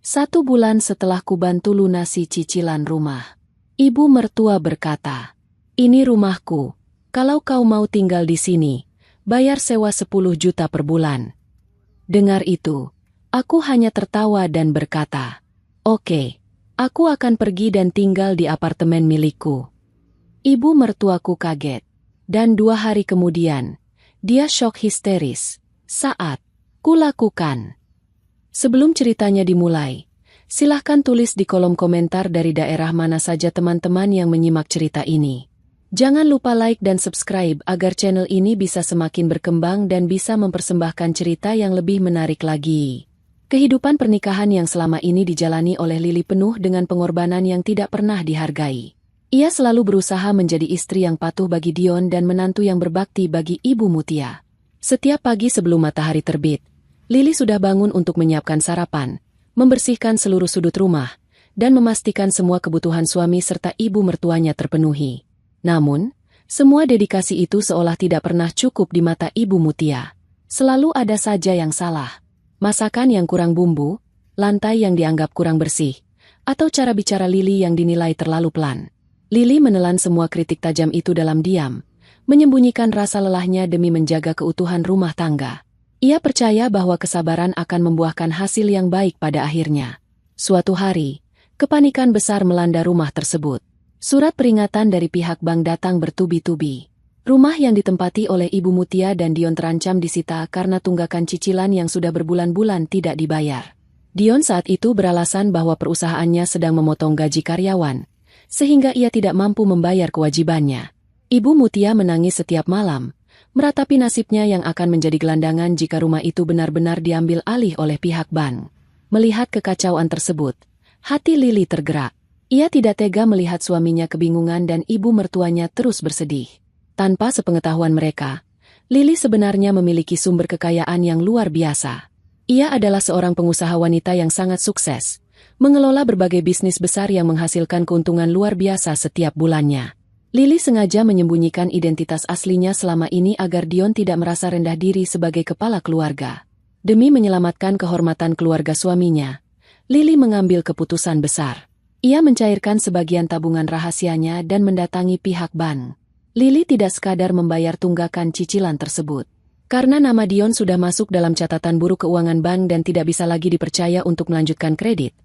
1 bulan setelah kubantu lunasi cicilan rumah. Ibu mertua berkata, "Ini rumahku. Kalau kau mau tinggal di sini, bayar sewa 10 juta per bulan." Dengar itu, aku hanya tertawa dan berkata, "Oke, aku akan pergi dan tinggal di apartemen milikku." Ibu mertuaku kaget, dan 2 hari kemudian, dia syok histeris saat kulakukan. Sebelum ceritanya dimulai, silahkan tulis di kolom komentar dari daerah mana saja teman-teman yang menyimak cerita ini. Jangan lupa like dan subscribe agar channel ini bisa semakin berkembang dan bisa mempersembahkan cerita yang lebih menarik lagi. Kehidupan pernikahan yang selama ini dijalani oleh Lily penuh dengan pengorbanan yang tidak pernah dihargai. Ia selalu berusaha menjadi istri yang patuh bagi Dion dan menantu yang berbakti bagi Ibu Mutia. Setiap pagi sebelum matahari terbit, Lily sudah bangun untuk menyiapkan sarapan, membersihkan seluruh sudut rumah, dan memastikan semua kebutuhan suami serta ibu mertuanya terpenuhi. Namun, semua dedikasi itu seolah tidak pernah cukup di mata Ibu Mutia. Selalu ada saja yang salah. Masakan yang kurang bumbu, lantai yang dianggap kurang bersih, atau cara bicara Lily yang dinilai terlalu pelan. Lily menelan semua kritik tajam itu dalam diam, menyembunyikan rasa lelahnya demi menjaga keutuhan rumah tangga. Ia percaya bahwa kesabaran akan membuahkan hasil yang baik pada akhirnya. Suatu hari, kepanikan besar melanda rumah tersebut. Surat peringatan dari pihak bank datang bertubi-tubi. Rumah yang ditempati oleh Ibu Mutia dan Dion terancam disita karena tunggakan cicilan yang sudah berbulan-bulan tidak dibayar. Dion saat itu beralasan bahwa perusahaannya sedang memotong gaji karyawan, sehingga ia tidak mampu membayar kewajibannya. Ibu Mutia menangis setiap malam, meratapi nasibnya yang akan menjadi gelandangan jika rumah itu benar-benar diambil alih oleh pihak bank. Melihat kekacauan tersebut, hati Lily tergerak. Ia tidak tega melihat suaminya kebingungan dan ibu mertuanya terus bersedih. Tanpa sepengetahuan mereka, Lily sebenarnya memiliki sumber kekayaan yang luar biasa. Ia adalah seorang pengusaha wanita yang sangat sukses, mengelola berbagai bisnis besar yang menghasilkan keuntungan luar biasa setiap bulannya. Lily sengaja menyembunyikan identitas aslinya selama ini agar Dion tidak merasa rendah diri sebagai kepala keluarga. Demi menyelamatkan kehormatan keluarga suaminya, Lily mengambil keputusan besar. Ia mencairkan sebagian tabungan rahasianya dan mendatangi pihak bank. Lily tidak sekadar membayar tunggakan cicilan tersebut. Karena nama Dion sudah masuk dalam catatan buruk keuangan bank dan tidak bisa lagi dipercaya untuk melanjutkan kredit,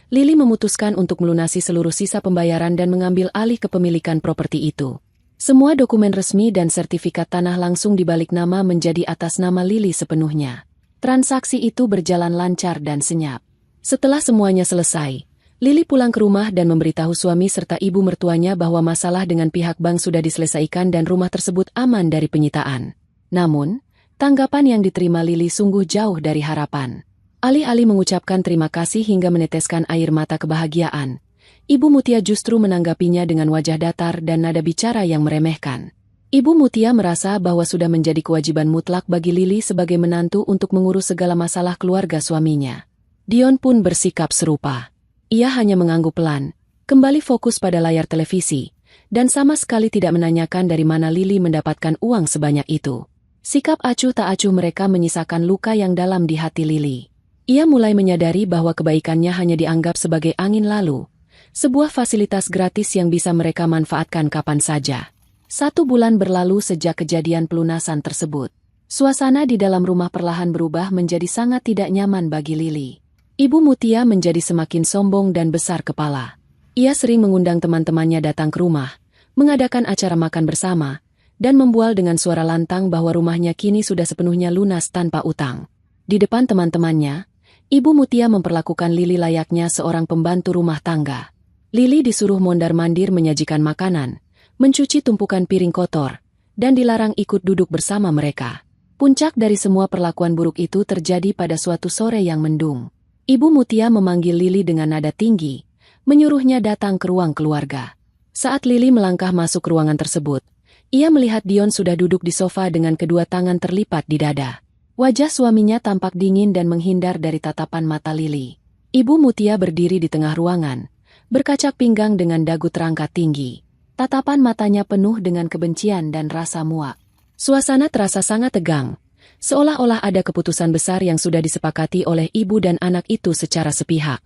Lily memutuskan untuk melunasi seluruh sisa pembayaran dan mengambil alih kepemilikan properti itu. Semua dokumen resmi dan sertifikat tanah langsung dibalik nama menjadi atas nama Lily sepenuhnya. Transaksi itu berjalan lancar dan senyap. Setelah semuanya selesai, Lily pulang ke rumah dan memberitahu suami serta ibu mertuanya bahwa masalah dengan pihak bank sudah diselesaikan dan rumah tersebut aman dari penyitaan. Namun, tanggapan yang diterima Lily sungguh jauh dari harapan. Alih-alih mengucapkan terima kasih hingga meneteskan air mata kebahagiaan, Ibu Mutia justru menanggapinya dengan wajah datar dan nada bicara yang meremehkan. Ibu Mutia merasa bahwa sudah menjadi kewajiban mutlak bagi Lily sebagai menantu untuk mengurus segala masalah keluarga suaminya. Dion pun bersikap serupa. Ia hanya mengangguk pelan, kembali fokus pada layar televisi, dan sama sekali tidak menanyakan dari mana Lily mendapatkan uang sebanyak itu. Sikap acuh tak acuh mereka menyisakan luka yang dalam di hati Lily. Ia mulai menyadari bahwa kebaikannya hanya dianggap sebagai angin lalu, sebuah fasilitas gratis yang bisa mereka manfaatkan kapan saja. 1 bulan berlalu sejak kejadian pelunasan tersebut. Suasana di dalam rumah perlahan berubah menjadi sangat tidak nyaman bagi Lily. Ibu Mutia menjadi semakin sombong dan besar kepala. Ia sering mengundang teman-temannya datang ke rumah, mengadakan acara makan bersama, dan membual dengan suara lantang bahwa rumahnya kini sudah sepenuhnya lunas tanpa utang. Di depan teman-temannya, Ibu Mutia memperlakukan Lily layaknya seorang pembantu rumah tangga. Lily disuruh mondar-mandir menyajikan makanan, mencuci tumpukan piring kotor, dan dilarang ikut duduk bersama mereka. Puncak dari semua perlakuan buruk itu terjadi pada suatu sore yang mendung. Ibu Mutia memanggil Lily dengan nada tinggi, menyuruhnya datang ke ruang keluarga. Saat Lily melangkah masuk ruangan tersebut, ia melihat Dion sudah duduk di sofa dengan kedua tangan terlipat di dada. Wajah suaminya tampak dingin dan menghindar dari tatapan mata Lily. Ibu Mutia berdiri di tengah ruangan, berkacak pinggang dengan dagu terangkat tinggi. Tatapan matanya penuh dengan kebencian dan rasa muak. Suasana terasa sangat tegang, seolah-olah ada keputusan besar yang sudah disepakati oleh ibu dan anak itu secara sepihak.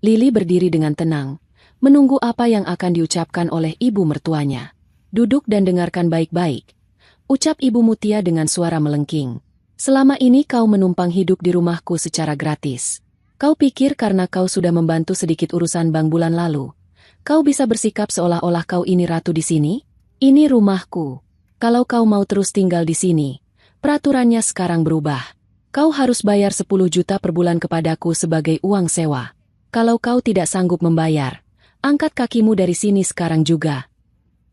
Lili berdiri dengan tenang, menunggu apa yang akan diucapkan oleh ibu mertuanya. Duduk dan dengarkan baik-baik, ucap Ibu Mutia dengan suara melengking. Selama ini kau menumpang hidup di rumahku secara gratis. Kau pikir karena kau sudah membantu sedikit urusan bank bulan lalu, kau bisa bersikap seolah-olah kau ini ratu di sini? Ini rumahku. Kalau kau mau terus tinggal di sini, peraturannya sekarang berubah. Kau harus bayar 10 juta per bulan kepadaku sebagai uang sewa. Kalau kau tidak sanggup membayar, angkat kakimu dari sini sekarang juga.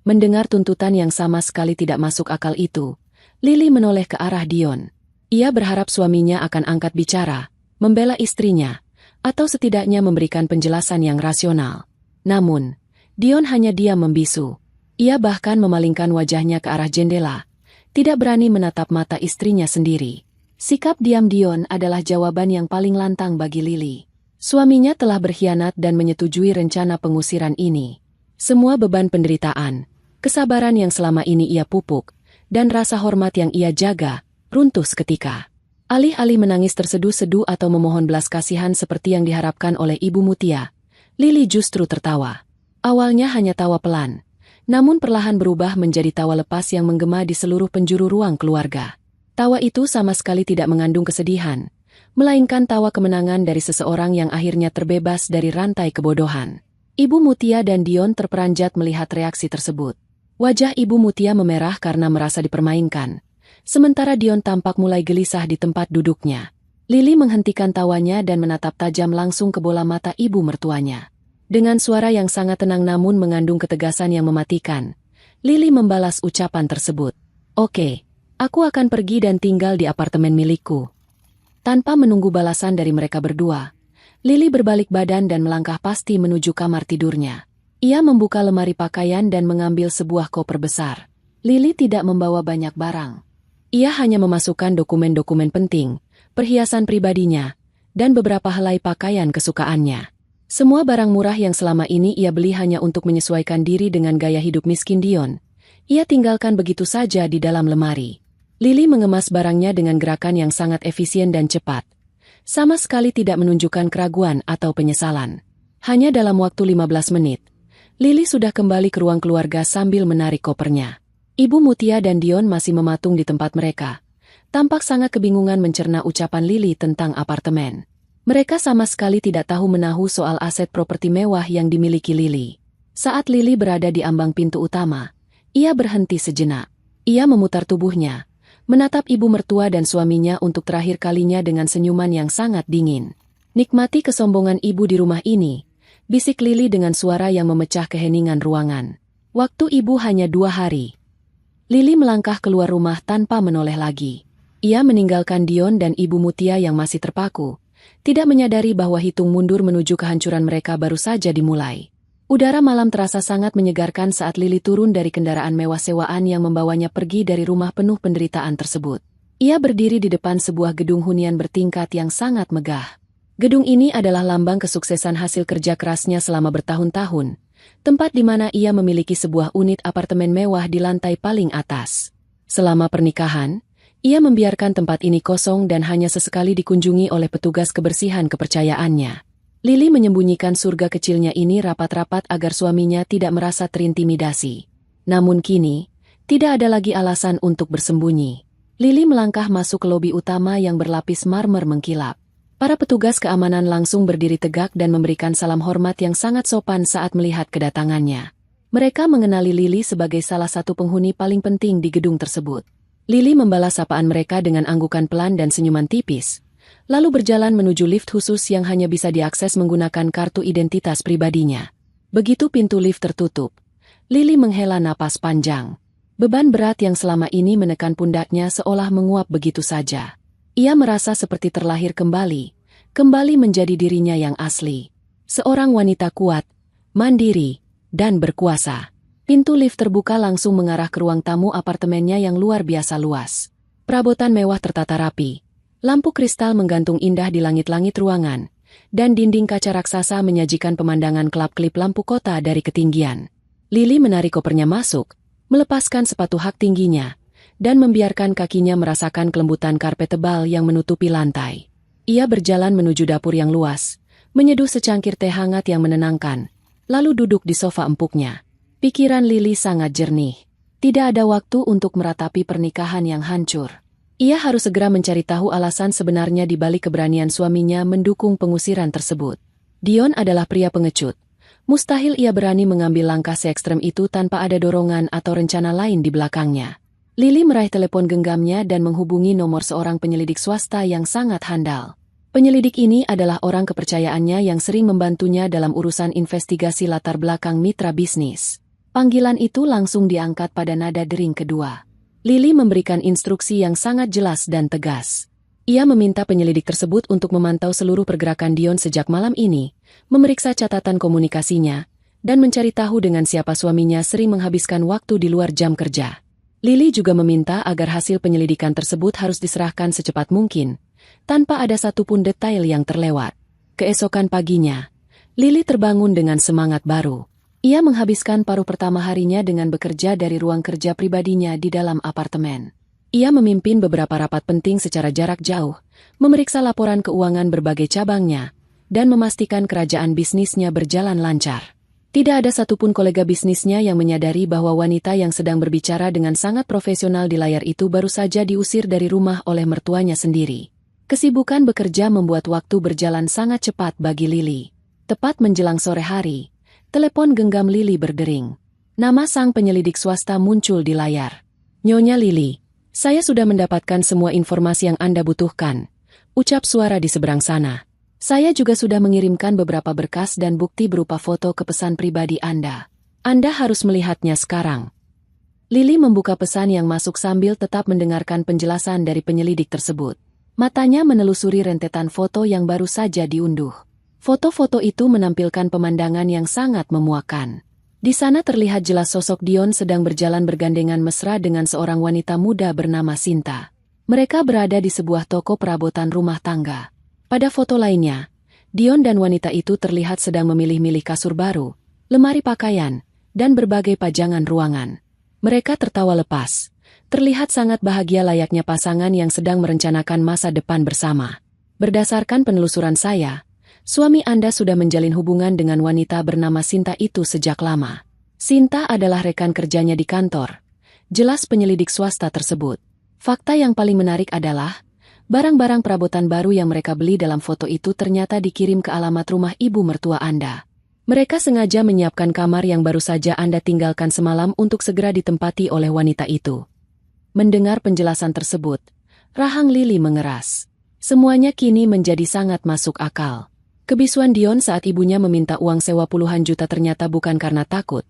Mendengar tuntutan yang sama sekali tidak masuk akal itu, Lili menoleh ke arah Dion. Ia berharap suaminya akan angkat bicara, membela istrinya, atau setidaknya memberikan penjelasan yang rasional. Namun, Dion hanya diam membisu. Ia bahkan memalingkan wajahnya ke arah jendela, tidak berani menatap mata istrinya sendiri. Sikap diam Dion adalah jawaban yang paling lantang bagi Lili. Suaminya telah berkhianat dan menyetujui rencana pengusiran ini. Semua beban penderitaan, kesabaran yang selama ini ia pupuk, dan rasa hormat yang ia jaga, runtuh seketika. Alih-alih menangis terseduh-seduh atau memohon belas kasihan seperti yang diharapkan oleh Ibu Mutia, Lili justru tertawa. Awalnya hanya tawa pelan, namun perlahan berubah menjadi tawa lepas yang menggema di seluruh penjuru ruang keluarga. Tawa itu sama sekali tidak mengandung kesedihan, melainkan tawa kemenangan dari seseorang yang akhirnya terbebas dari rantai kebodohan. Ibu Mutia dan Dion terperanjat melihat reaksi tersebut. Wajah Ibu Mutia memerah karena merasa dipermainkan, sementara Dion tampak mulai gelisah di tempat duduknya. Lili menghentikan tawanya dan menatap tajam langsung ke bola mata ibu mertuanya. Dengan suara yang sangat tenang namun mengandung ketegasan yang mematikan, Lili membalas ucapan tersebut. Oke, aku akan pergi dan tinggal di apartemen milikku. Tanpa menunggu balasan dari mereka berdua, Lili berbalik badan dan melangkah pasti menuju kamar tidurnya. Ia membuka lemari pakaian dan mengambil sebuah koper besar. Lili tidak membawa banyak barang. Ia hanya memasukkan dokumen-dokumen penting, perhiasan pribadinya, dan beberapa helai pakaian kesukaannya. Semua barang murah yang selama ini ia beli hanya untuk menyesuaikan diri dengan gaya hidup miskin Dion. Ia tinggalkan begitu saja di dalam lemari. Lili mengemas barangnya dengan gerakan yang sangat efisien dan cepat. Sama sekali tidak menunjukkan keraguan atau penyesalan. Hanya dalam waktu 15 menit, Lili sudah kembali ke ruang keluarga sambil menarik kopernya. Ibu Mutia dan Dion masih mematung di tempat mereka. Tampak sangat kebingungan mencerna ucapan Lili tentang apartemen. Mereka sama sekali tidak tahu menahu soal aset properti mewah yang dimiliki Lili. Saat Lili berada di ambang pintu utama, ia berhenti sejenak. Ia memutar tubuhnya, menatap ibu mertua dan suaminya untuk terakhir kalinya dengan senyuman yang sangat dingin. Nikmati kesombongan ibu di rumah ini, bisik Lili dengan suara yang memecah keheningan ruangan. Waktu ibu hanya 2 hari. Lili melangkah keluar rumah tanpa menoleh lagi. Ia meninggalkan Dion dan Ibu Mutia yang masih terpaku, tidak menyadari bahwa hitung mundur menuju kehancuran mereka baru saja dimulai. Udara malam terasa sangat menyegarkan saat Lili turun dari kendaraan mewah sewaan yang membawanya pergi dari rumah penuh penderitaan tersebut. Ia berdiri di depan sebuah gedung hunian bertingkat yang sangat megah. Gedung ini adalah lambang kesuksesan hasil kerja kerasnya selama bertahun-tahun, tempat di mana ia memiliki sebuah unit apartemen mewah di lantai paling atas. Selama pernikahan, ia membiarkan tempat ini kosong dan hanya sesekali dikunjungi oleh petugas kebersihan kepercayaannya. Lili menyembunyikan surga kecilnya ini rapat-rapat agar suaminya tidak merasa terintimidasi. Namun kini, tidak ada lagi alasan untuk bersembunyi. Lili melangkah masuk ke lobi utama yang berlapis marmer mengkilap. Para petugas keamanan langsung berdiri tegak dan memberikan salam hormat yang sangat sopan saat melihat kedatangannya. Mereka mengenali Lili sebagai salah satu penghuni paling penting di gedung tersebut. Lili membalas sapaan mereka dengan anggukan pelan dan senyuman tipis, lalu berjalan menuju lift khusus yang hanya bisa diakses menggunakan kartu identitas pribadinya. Begitu pintu lift tertutup, Lili menghela napas panjang. Beban berat yang selama ini menekan pundaknya seolah menguap begitu saja. Ia merasa seperti terlahir kembali menjadi dirinya yang asli. Seorang wanita kuat, mandiri, dan berkuasa. Pintu lift terbuka langsung mengarah ke ruang tamu apartemennya yang luar biasa luas. Perabotan mewah tertata rapi, lampu kristal menggantung indah di langit-langit ruangan, dan dinding kaca raksasa menyajikan pemandangan kelap-kelip lampu kota dari ketinggian. Lili menarik kopernya masuk, melepaskan sepatu hak tingginya, dan membiarkan kakinya merasakan kelembutan karpet tebal yang menutupi lantai. Ia berjalan menuju dapur yang luas, menyeduh secangkir teh hangat yang menenangkan, lalu duduk di sofa empuknya. Pikiran Lily sangat jernih. Tidak ada waktu untuk meratapi pernikahan yang hancur. Ia harus segera mencari tahu alasan sebenarnya di balik keberanian suaminya mendukung pengusiran tersebut. Dion adalah pria pengecut. Mustahil ia berani mengambil langkah se-ekstrem itu tanpa ada dorongan atau rencana lain di belakangnya. Lily meraih telepon genggamnya dan menghubungi nomor seorang penyelidik swasta yang sangat handal. Penyelidik ini adalah orang kepercayaannya yang sering membantunya dalam urusan investigasi latar belakang mitra bisnis. Panggilan itu langsung diangkat pada nada dering kedua. Lily memberikan instruksi yang sangat jelas dan tegas. Ia meminta penyelidik tersebut untuk memantau seluruh pergerakan Dion sejak malam ini, memeriksa catatan komunikasinya, dan mencari tahu dengan siapa suaminya sering menghabiskan waktu di luar jam kerja. Lily juga meminta agar hasil penyelidikan tersebut harus diserahkan secepat mungkin, tanpa ada satupun detail yang terlewat. Keesokan paginya, Lily terbangun dengan semangat baru. Ia menghabiskan paruh pertama harinya dengan bekerja dari ruang kerja pribadinya di dalam apartemen. Ia memimpin beberapa rapat penting secara jarak jauh, memeriksa laporan keuangan berbagai cabangnya, dan memastikan kerajaan bisnisnya berjalan lancar. Tidak ada satupun kolega bisnisnya yang menyadari bahwa wanita yang sedang berbicara dengan sangat profesional di layar itu baru saja diusir dari rumah oleh mertuanya sendiri. Kesibukan bekerja membuat waktu berjalan sangat cepat bagi Lily. Tepat menjelang sore hari, telepon genggam Lily berdering. Nama sang penyelidik swasta muncul di layar. "Nyonya Lily, saya sudah mendapatkan semua informasi yang Anda butuhkan," ucap suara di seberang sana. "Saya juga sudah mengirimkan beberapa berkas dan bukti berupa foto ke pesan pribadi Anda. Anda harus melihatnya sekarang." Lily membuka pesan yang masuk sambil tetap mendengarkan penjelasan dari penyelidik tersebut. Matanya menelusuri rentetan foto yang baru saja diunduh. Foto-foto itu menampilkan pemandangan yang sangat memuakkan. Di sana terlihat jelas sosok Dion sedang berjalan bergandengan mesra dengan seorang wanita muda bernama Sinta. Mereka berada di sebuah toko perabotan rumah tangga. Pada foto lainnya, Dion dan wanita itu terlihat sedang memilih-milih kasur baru, lemari pakaian, dan berbagai pajangan ruangan. Mereka tertawa lepas. Terlihat sangat bahagia layaknya pasangan yang sedang merencanakan masa depan bersama. Berdasarkan penelusuran saya, suami Anda sudah menjalin hubungan dengan wanita bernama Sinta itu sejak lama. Sinta adalah rekan kerjanya di kantor. Jelas penyelidik swasta tersebut. Fakta yang paling menarik adalah, barang-barang perabotan baru yang mereka beli dalam foto itu ternyata dikirim ke alamat rumah ibu mertua Anda. Mereka sengaja menyiapkan kamar yang baru saja Anda tinggalkan semalam untuk segera ditempati oleh wanita itu. Mendengar penjelasan tersebut, rahang Lily mengeras. Semuanya kini menjadi sangat masuk akal. Kebisuan Dion saat ibunya meminta uang sewa puluhan juta ternyata bukan karena takut,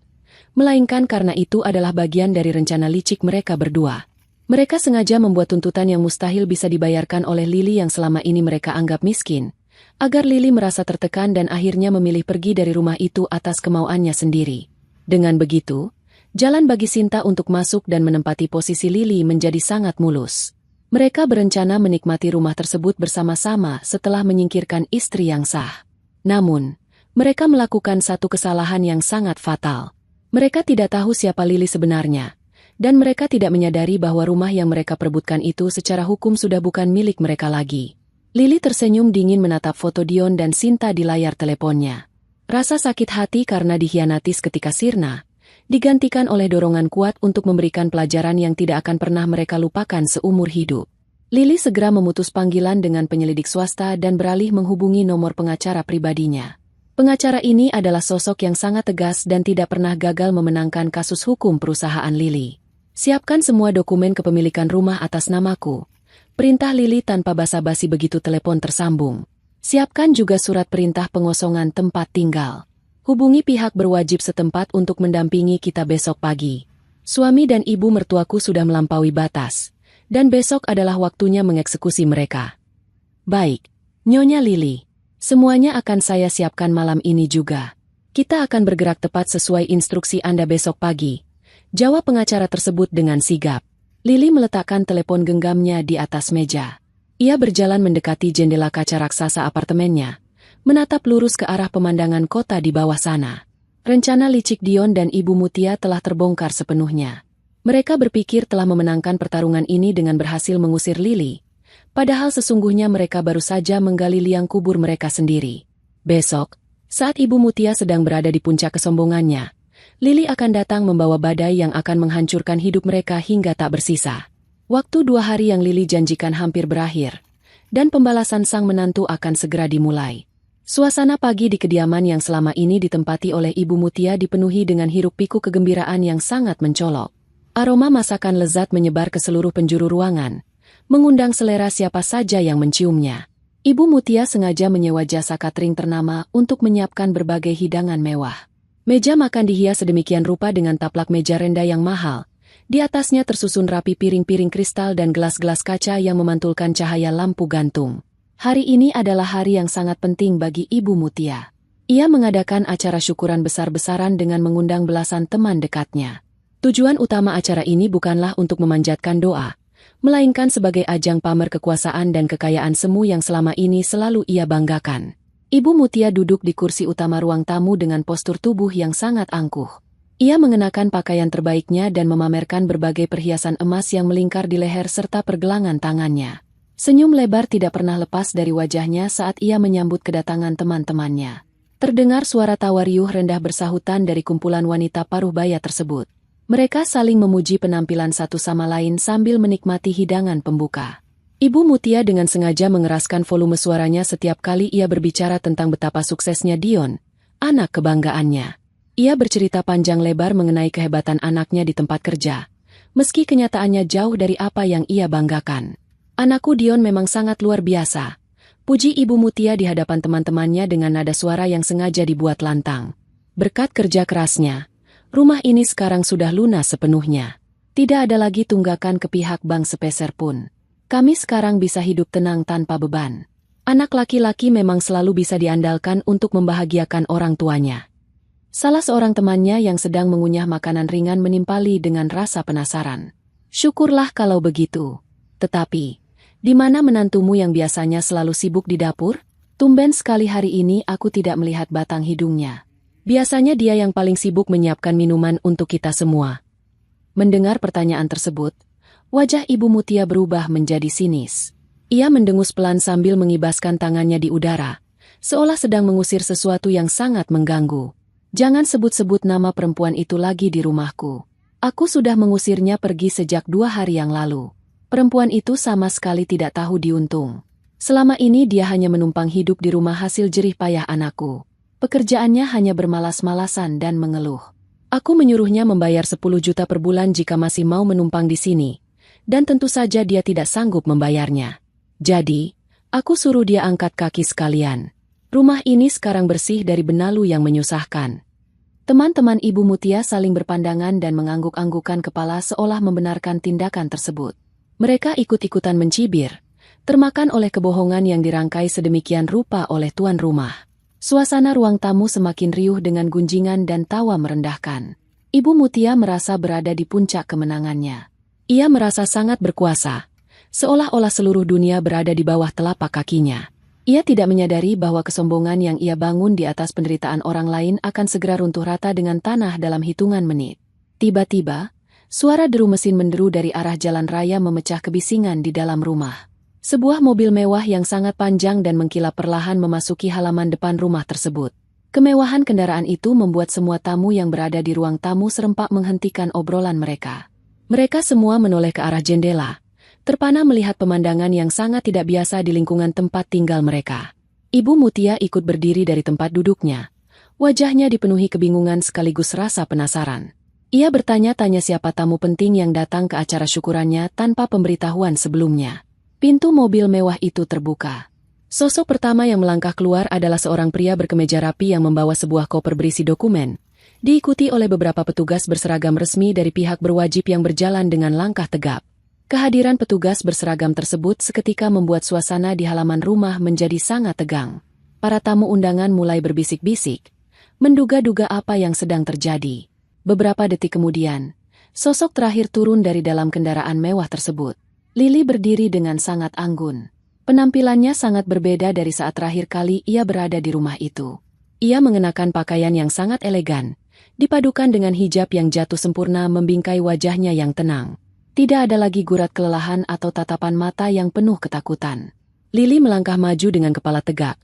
melainkan karena itu adalah bagian dari rencana licik mereka berdua. Mereka sengaja membuat tuntutan yang mustahil bisa dibayarkan oleh Lily yang selama ini mereka anggap miskin, agar Lily merasa tertekan dan akhirnya memilih pergi dari rumah itu atas kemauannya sendiri. Dengan begitu, jalan bagi Sinta untuk masuk dan menempati posisi Lily menjadi sangat mulus. Mereka berencana menikmati rumah tersebut bersama-sama setelah menyingkirkan istri yang sah. Namun, mereka melakukan satu kesalahan yang sangat fatal. Mereka tidak tahu siapa Lily sebenarnya, dan mereka tidak menyadari bahwa rumah yang mereka perebutkan itu secara hukum sudah bukan milik mereka lagi. Lily tersenyum dingin menatap foto Dion dan Sinta di layar teleponnya. Rasa sakit hati karena dikhianati seketika sirna, digantikan oleh dorongan kuat untuk memberikan pelajaran yang tidak akan pernah mereka lupakan seumur hidup. Lily segera memutus panggilan dengan penyelidik swasta dan beralih menghubungi nomor pengacara pribadinya. Pengacara ini adalah sosok yang sangat tegas dan tidak pernah gagal memenangkan kasus hukum perusahaan Lily. "Siapkan semua dokumen kepemilikan rumah atas namaku," perintah Lily tanpa basa-basi begitu telepon tersambung. "Siapkan juga surat perintah pengosongan tempat tinggal. Hubungi pihak berwajib setempat untuk mendampingi kita besok pagi. Suami dan ibu mertuaku sudah melampaui batas, dan besok adalah waktunya mengeksekusi mereka." "Baik, Nyonya Lily. Semuanya akan saya siapkan malam ini juga. Kita akan bergerak tepat sesuai instruksi Anda besok pagi," jawab pengacara tersebut dengan sigap. Lily meletakkan telepon genggamnya di atas meja. Ia berjalan mendekati jendela kaca raksasa apartemennya, menatap lurus ke arah pemandangan kota di bawah sana. Rencana licik Dion dan Ibu Mutia telah terbongkar sepenuhnya. Mereka berpikir telah memenangkan pertarungan ini dengan berhasil mengusir Lily, padahal sesungguhnya mereka baru saja menggali liang kubur mereka sendiri. Besok, saat Ibu Mutia sedang berada di puncak kesombongannya, Lili akan datang membawa badai yang akan menghancurkan hidup mereka hingga tak bersisa. Waktu 2 hari yang Lili janjikan hampir berakhir, dan pembalasan sang menantu akan segera dimulai. Suasana pagi di kediaman yang selama ini ditempati oleh Ibu Mutia dipenuhi dengan hiruk-pikuk kegembiraan yang sangat mencolok. Aroma masakan lezat menyebar ke seluruh penjuru ruangan, mengundang selera siapa saja yang menciumnya. Ibu Mutia sengaja menyewa jasa catering ternama untuk menyiapkan berbagai hidangan mewah. Meja makan dihias sedemikian rupa dengan taplak meja rendah yang mahal. Di atasnya tersusun rapi piring-piring kristal dan gelas-gelas kaca yang memantulkan cahaya lampu gantung. Hari ini adalah hari yang sangat penting bagi Ibu Mutia. Ia mengadakan acara syukuran besar-besaran dengan mengundang belasan teman dekatnya. Tujuan utama acara ini bukanlah untuk memanjatkan doa, melainkan sebagai ajang pamer kekuasaan dan kekayaan semu yang selama ini selalu ia banggakan. Ibu Mutia duduk di kursi utama ruang tamu dengan postur tubuh yang sangat angkuh. Ia mengenakan pakaian terbaiknya dan memamerkan berbagai perhiasan emas yang melingkar di leher serta pergelangan tangannya. Senyum lebar tidak pernah lepas dari wajahnya saat ia menyambut kedatangan teman-temannya. Terdengar suara tawa riuh rendah bersahutan dari kumpulan wanita paruh baya tersebut. Mereka saling memuji penampilan satu sama lain sambil menikmati hidangan pembuka. Ibu Mutia dengan sengaja mengeraskan volume suaranya setiap kali ia berbicara tentang betapa suksesnya Dion, anak kebanggaannya. Ia bercerita panjang lebar mengenai kehebatan anaknya di tempat kerja, meski kenyataannya jauh dari apa yang ia banggakan. Anakku Dion memang sangat luar biasa, puji Ibu Mutia di hadapan teman-temannya dengan nada suara yang sengaja dibuat lantang. Berkat kerja kerasnya, rumah ini sekarang sudah lunas sepenuhnya. Tidak ada lagi tunggakan ke pihak bank sepeser pun. Kami sekarang bisa hidup tenang tanpa beban. Anak laki-laki memang selalu bisa diandalkan untuk membahagiakan orang tuanya. Salah seorang temannya yang sedang mengunyah makanan ringan menimpali dengan rasa penasaran. Syukurlah kalau begitu. Tetapi, di mana menantumu yang biasanya selalu sibuk di dapur? Tumben sekali hari ini aku tidak melihat batang hidungnya. Biasanya dia yang paling sibuk menyiapkan minuman untuk kita semua. Mendengar pertanyaan tersebut, wajah Ibu Mutia berubah menjadi sinis. Ia mendengus pelan sambil mengibaskan tangannya di udara, seolah sedang mengusir sesuatu yang sangat mengganggu. Jangan sebut-sebut nama perempuan itu lagi di rumahku. Aku sudah mengusirnya pergi sejak 2 hari yang lalu. Perempuan itu sama sekali tidak tahu diuntung. Selama ini dia hanya menumpang hidup di rumah hasil jerih payah anakku. Pekerjaannya hanya bermalas-malasan dan mengeluh. Aku menyuruhnya membayar 10 juta per bulan jika masih mau menumpang di sini. Dan tentu saja dia tidak sanggup membayarnya. Jadi, aku suruh dia angkat kaki sekalian. Rumah ini sekarang bersih dari benalu yang menyusahkan. Teman-teman Ibu Mutia saling berpandangan dan mengangguk-anggukan kepala seolah membenarkan tindakan tersebut. Mereka ikut-ikutan mencibir, termakan oleh kebohongan yang dirangkai sedemikian rupa oleh tuan rumah. Suasana ruang tamu semakin riuh dengan gunjingan dan tawa merendahkan. Ibu Mutia merasa berada di puncak kemenangannya. Ia merasa sangat berkuasa, seolah-olah seluruh dunia berada di bawah telapak kakinya. Ia tidak menyadari bahwa kesombongan yang ia bangun di atas penderitaan orang lain akan segera runtuh rata dengan tanah dalam hitungan menit. Tiba-tiba, suara deru mesin menderu dari arah jalan raya memecah kebisingan di dalam rumah. Sebuah mobil mewah yang sangat panjang dan mengkilap perlahan memasuki halaman depan rumah tersebut. Kemewahan kendaraan itu membuat semua tamu yang berada di ruang tamu serempak menghentikan obrolan mereka. Mereka semua menoleh ke arah jendela, terpana melihat pemandangan yang sangat tidak biasa di lingkungan tempat tinggal mereka. Ibu Mutia ikut berdiri dari tempat duduknya. Wajahnya dipenuhi kebingungan sekaligus rasa penasaran. Ia bertanya-tanya siapa tamu penting yang datang ke acara syukurannya tanpa pemberitahuan sebelumnya. Pintu mobil mewah itu terbuka. Sosok pertama yang melangkah keluar adalah seorang pria berkemeja rapi yang membawa sebuah koper berisi dokumen, diikuti oleh beberapa petugas berseragam resmi dari pihak berwajib yang berjalan dengan langkah tegap. Kehadiran petugas berseragam tersebut seketika membuat suasana di halaman rumah menjadi sangat tegang. Para tamu undangan mulai berbisik-bisik, menduga-duga apa yang sedang terjadi. Beberapa detik kemudian, sosok terakhir turun dari dalam kendaraan mewah tersebut. Lili berdiri dengan sangat anggun. Penampilannya sangat berbeda dari saat terakhir kali ia berada di rumah itu. Ia mengenakan pakaian yang sangat elegan, dipadukan dengan hijab yang jatuh sempurna membingkai wajahnya yang tenang. Tidak ada lagi gurat kelelahan atau tatapan mata yang penuh ketakutan. Lili melangkah maju dengan kepala tegak,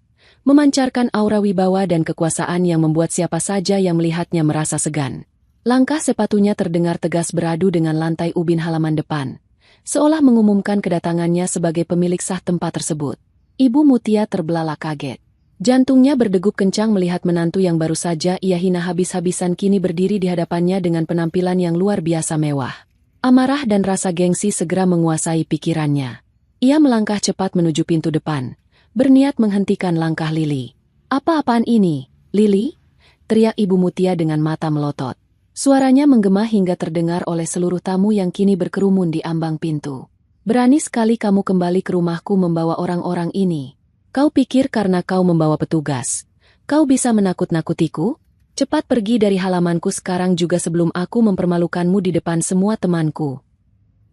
memancarkan aura wibawa dan kekuasaan yang membuat siapa saja yang melihatnya merasa segan. Langkah sepatunya terdengar tegas beradu dengan lantai ubin halaman depan, seolah mengumumkan kedatangannya sebagai pemilik sah tempat tersebut. Ibu Mutia terbelalak kaget. Jantungnya berdegup kencang melihat menantu yang baru saja ia hina habis-habisan kini berdiri di hadapannya dengan penampilan yang luar biasa mewah. Amarah dan rasa gengsi segera menguasai pikirannya. Ia melangkah cepat menuju pintu depan, berniat menghentikan langkah Lili. "Apa-apaan ini, Lili?" teriak Ibu Mutia dengan mata melotot. Suaranya menggema hingga terdengar oleh seluruh tamu yang kini berkerumun di ambang pintu. "Berani sekali kamu kembali ke rumahku membawa orang-orang ini. Kau pikir karena kau membawa petugas, kau bisa menakut-nakutiku? Cepat pergi dari halamanku sekarang juga sebelum aku mempermalukanmu di depan semua temanku."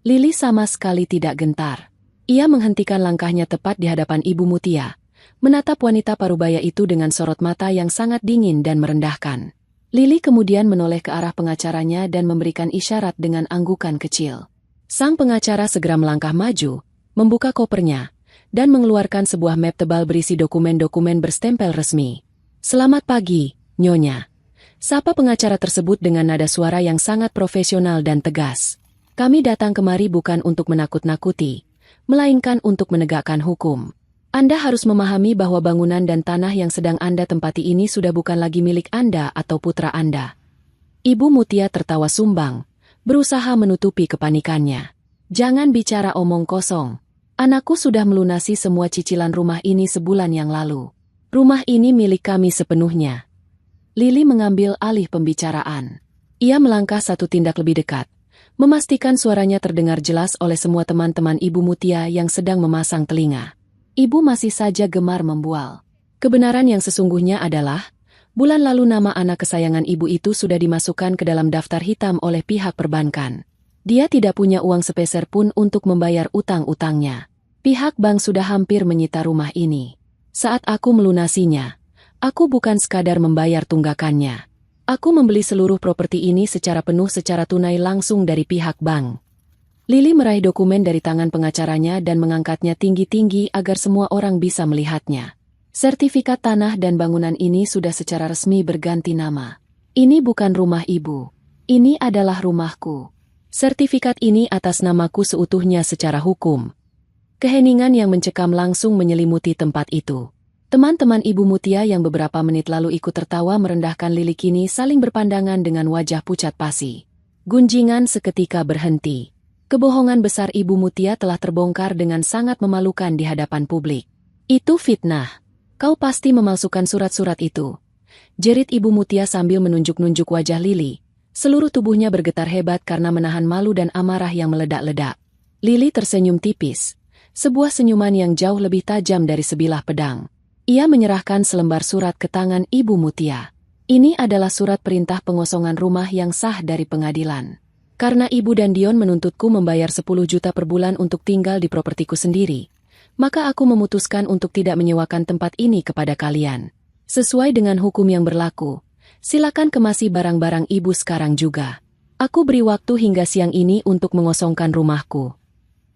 Lili sama sekali tidak gentar. Ia menghentikan langkahnya tepat di hadapan Ibu Mutia, menatap wanita parubaya itu dengan sorot mata yang sangat dingin dan merendahkan. Lili kemudian menoleh ke arah pengacaranya dan memberikan isyarat dengan anggukan kecil. Sang pengacara segera melangkah maju, membuka kopernya, dan mengeluarkan sebuah map tebal berisi dokumen-dokumen berstempel resmi. "Selamat pagi, Nyonya," sapa pengacara tersebut dengan nada suara yang sangat profesional dan tegas. "Kami datang kemari bukan untuk menakut-nakuti, melainkan untuk menegakkan hukum. Anda harus memahami bahwa bangunan dan tanah yang sedang Anda tempati ini sudah bukan lagi milik Anda atau putra Anda." Ibu Mutia tertawa sumbang, berusaha menutupi kepanikannya. "Jangan bicara omong kosong. Anakku sudah melunasi semua cicilan rumah ini sebulan yang lalu. Rumah ini milik kami sepenuhnya." Lili mengambil alih pembicaraan. Ia melangkah satu tindak lebih dekat, memastikan suaranya terdengar jelas oleh semua teman-teman Ibu Mutia yang sedang memasang telinga. Ibu masih saja gemar membual. Kebenaran yang sesungguhnya adalah, bulan lalu nama anak kesayangan ibu itu sudah dimasukkan ke dalam daftar hitam oleh pihak perbankan. Dia tidak punya uang sepeser pun untuk membayar utang-utangnya. Pihak bank sudah hampir menyita rumah ini. Saat aku melunasinya, aku bukan sekadar membayar tunggakannya. Aku membeli seluruh properti ini secara penuh secara tunai langsung dari pihak bank. Lili meraih dokumen dari tangan pengacaranya dan mengangkatnya tinggi-tinggi agar semua orang bisa melihatnya. Sertifikat tanah dan bangunan ini sudah secara resmi berganti nama. Ini bukan rumah ibu. Ini adalah rumahku. Sertifikat ini atas namaku seutuhnya secara hukum. Keheningan yang mencekam langsung menyelimuti tempat itu. Teman-teman Ibu Mutia yang beberapa menit lalu ikut tertawa merendahkan Lili kini saling berpandangan dengan wajah pucat pasi. Gunjingan seketika berhenti. Kebohongan besar Ibu Mutia telah terbongkar dengan sangat memalukan di hadapan publik. "Itu fitnah. Kau pasti memalsukan surat-surat itu," jerit Ibu Mutia sambil menunjuk-nunjuk wajah Lili. Seluruh tubuhnya bergetar hebat karena menahan malu dan amarah yang meledak-ledak. Lili tersenyum tipis, sebuah senyuman yang jauh lebih tajam dari sebilah pedang. Ia menyerahkan selembar surat ke tangan Ibu Mutia. "Ini adalah surat perintah pengosongan rumah yang sah dari pengadilan. Karena Ibu dan Dion menuntutku membayar 10 juta per bulan untuk tinggal di propertiku sendiri, maka aku memutuskan untuk tidak menyewakan tempat ini kepada kalian. Sesuai dengan hukum yang berlaku, silakan kemasi barang-barang Ibu sekarang juga. Aku beri waktu hingga siang ini untuk mengosongkan rumahku."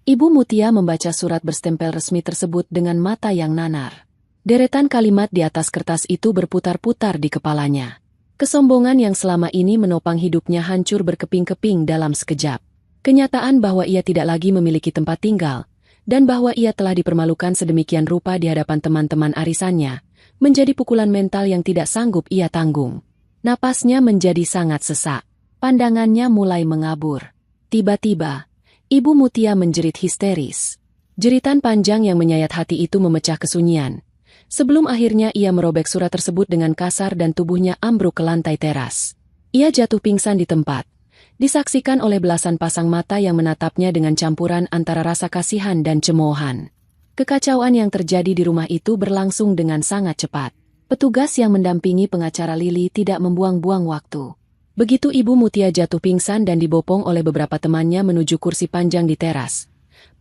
Ibu Mutia membaca surat berstempel resmi tersebut dengan mata yang nanar. Deretan kalimat di atas kertas itu berputar-putar di kepalanya. Kesombongan yang selama ini menopang hidupnya hancur berkeping-keping dalam sekejap. Kenyataan bahwa ia tidak lagi memiliki tempat tinggal, dan bahwa ia telah dipermalukan sedemikian rupa di hadapan teman-teman arisannya, menjadi pukulan mental yang tidak sanggup ia tanggung. Napasnya menjadi sangat sesak. Pandangannya mulai mengabur. Tiba-tiba, Ibu Mutia menjerit histeris. Jeritan panjang yang menyayat hati itu memecah kesunyian. Sebelum akhirnya ia merobek surat tersebut dengan kasar dan tubuhnya ambruk ke lantai teras. Ia jatuh pingsan di tempat, disaksikan oleh belasan pasang mata yang menatapnya dengan campuran antara rasa kasihan dan cemoohan. Kekacauan yang terjadi di rumah itu berlangsung dengan sangat cepat. Petugas yang mendampingi pengacara Lili tidak membuang-buang waktu. Begitu Ibu Mutia jatuh pingsan dan dibopong oleh beberapa temannya menuju kursi panjang di teras,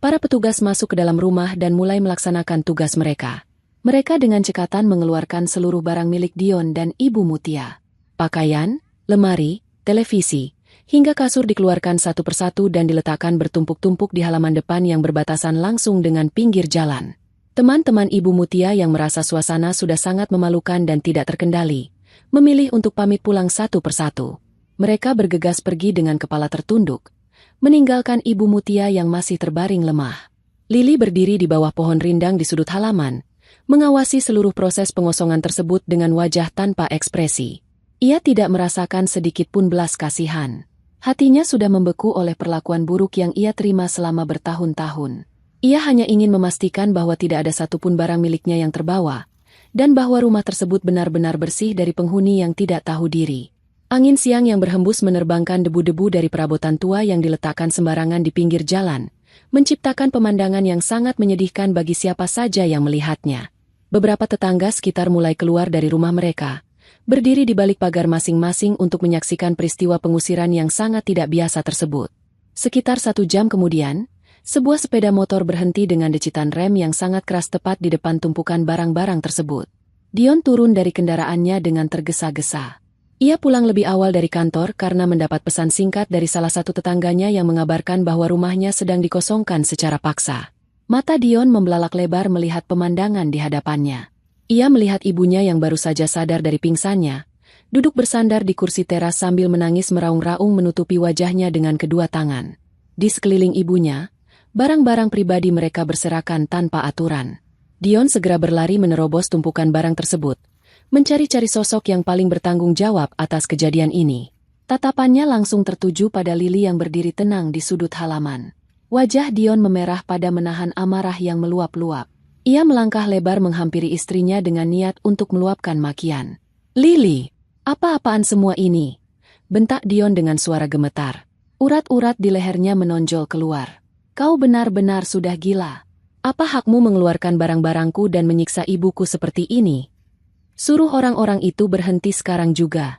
para petugas masuk ke dalam rumah dan mulai melaksanakan tugas mereka. Mereka dengan cekatan mengeluarkan seluruh barang milik Dion dan Ibu Mutia. Pakaian, lemari, televisi, hingga kasur dikeluarkan satu persatu dan diletakkan bertumpuk-tumpuk di halaman depan yang berbatasan langsung dengan pinggir jalan. Teman-teman Ibu Mutia yang merasa suasana sudah sangat memalukan dan tidak terkendali, memilih untuk pamit pulang satu persatu. Mereka bergegas pergi dengan kepala tertunduk, meninggalkan Ibu Mutia yang masih terbaring lemah. Lili berdiri di bawah pohon rindang di sudut halaman, mengawasi seluruh proses pengosongan tersebut dengan wajah tanpa ekspresi. Ia tidak merasakan sedikit pun belas kasihan. Hatinya sudah membeku oleh perlakuan buruk yang ia terima selama bertahun-tahun. Ia hanya ingin memastikan bahwa tidak ada satupun barang miliknya yang terbawa, dan bahwa rumah tersebut benar-benar bersih dari penghuni yang tidak tahu diri. Angin siang yang berhembus menerbangkan debu-debu dari perabotan tua yang diletakkan sembarangan di pinggir jalan, menciptakan pemandangan yang sangat menyedihkan bagi siapa saja yang melihatnya. Beberapa tetangga sekitar mulai keluar dari rumah mereka, berdiri di balik pagar masing-masing untuk menyaksikan peristiwa pengusiran yang sangat tidak biasa tersebut. Sekitar 1 jam kemudian, sebuah sepeda motor berhenti dengan decitan rem yang sangat keras tepat di depan tumpukan barang-barang tersebut. Dion turun dari kendaraannya dengan tergesa-gesa. Ia pulang lebih awal dari kantor karena mendapat pesan singkat dari salah satu tetangganya yang mengabarkan bahwa rumahnya sedang dikosongkan secara paksa. Mata Dion membelalak lebar melihat pemandangan di hadapannya. Ia melihat ibunya yang baru saja sadar dari pingsannya, duduk bersandar di kursi teras sambil menangis meraung-raung menutupi wajahnya dengan kedua tangan. Di sekeliling ibunya, barang-barang pribadi mereka berserakan tanpa aturan. Dion segera berlari menerobos tumpukan barang tersebut, mencari-cari sosok yang paling bertanggung jawab atas kejadian ini. Tatapannya langsung tertuju pada Lili yang berdiri tenang di sudut halaman. Wajah Dion memerah pada menahan amarah yang meluap-luap. Ia melangkah lebar menghampiri istrinya dengan niat untuk meluapkan makian. "Lili, apa-apaan semua ini?" bentak Dion dengan suara gemetar. Urat-urat di lehernya menonjol keluar. "Kau benar-benar sudah gila. Apa hakmu mengeluarkan barang-barangku dan menyiksa ibuku seperti ini? Suruh orang-orang itu berhenti sekarang juga."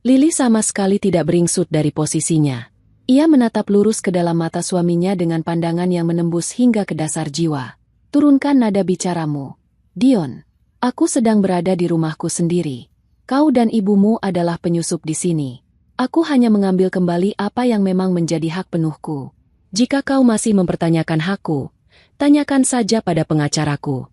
Lili sama sekali tidak beringsut dari posisinya. Ia menatap lurus ke dalam mata suaminya dengan pandangan yang menembus hingga ke dasar jiwa. "Turunkan nada bicaramu. Dion, aku sedang berada di rumahku sendiri. Kau dan ibumu adalah penyusup di sini. Aku hanya mengambil kembali apa yang memang menjadi hak penuhku. Jika kau masih mempertanyakan hakku, tanyakan saja pada pengacaraku."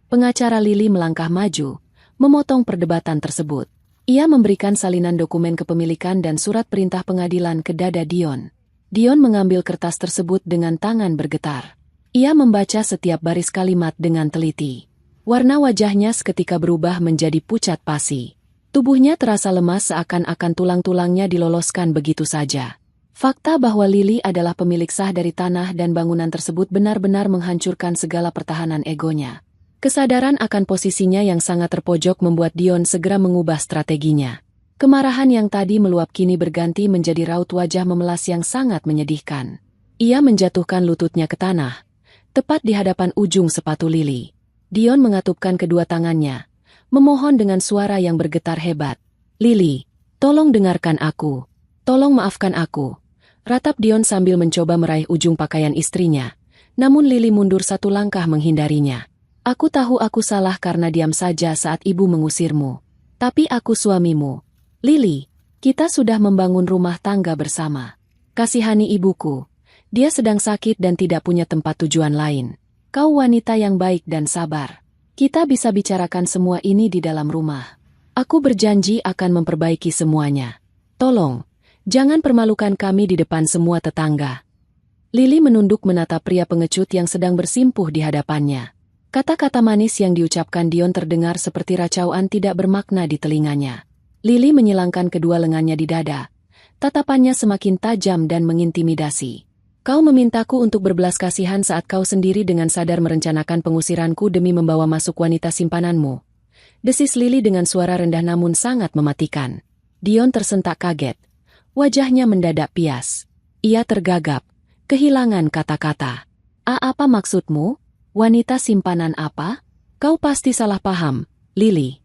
Pengacara Lili melangkah maju, memotong perdebatan tersebut. Ia memberikan salinan dokumen kepemilikan dan surat perintah pengadilan ke dada Dion. Dion mengambil kertas tersebut dengan tangan bergetar. Ia membaca setiap baris kalimat dengan teliti. Warna wajahnya seketika berubah menjadi pucat pasi. Tubuhnya terasa lemas seakan-akan tulang-tulangnya diloloskan begitu saja. Fakta bahwa Lili adalah pemilik sah dari tanah dan bangunan tersebut benar-benar menghancurkan segala pertahanan egonya. Kesadaran akan posisinya yang sangat terpojok membuat Dion segera mengubah strateginya. Kemarahan yang tadi meluap kini berganti menjadi raut wajah memelas yang sangat menyedihkan. Ia menjatuhkan lututnya ke tanah, tepat di hadapan ujung sepatu Lili. Dion mengatupkan kedua tangannya, memohon dengan suara yang bergetar hebat. "Lili, tolong dengarkan aku. Tolong maafkan aku." Ratap Dion sambil mencoba meraih ujung pakaian istrinya, namun Lili mundur 1 langkah menghindarinya. "Aku tahu aku salah karena diam saja saat ibu mengusirmu. Tapi aku suamimu. Lili, kita sudah membangun rumah tangga bersama. Kasihani ibuku. Dia sedang sakit dan tidak punya tempat tujuan lain. Kau wanita yang baik dan sabar. Kita bisa bicarakan semua ini di dalam rumah. Aku berjanji akan memperbaiki semuanya. Tolong, jangan permalukan kami di depan semua tetangga." Lili menunduk menatap pria pengecut yang sedang bersimpuh di hadapannya. Kata-kata manis yang diucapkan Dion terdengar seperti racauan tidak bermakna di telinganya. Lili menyilangkan kedua lengannya di dada. Tatapannya semakin tajam dan mengintimidasi. "Kau memintaku untuk berbelas kasihan saat kau sendiri dengan sadar merencanakan pengusiranku demi membawa masuk wanita simpananmu," desis Lili dengan suara rendah namun sangat mematikan. Dion tersentak kaget. Wajahnya mendadak pias. Ia tergagap, kehilangan kata-kata. Apa maksudmu? Wanita simpanan apa? Kau pasti salah paham, Lili."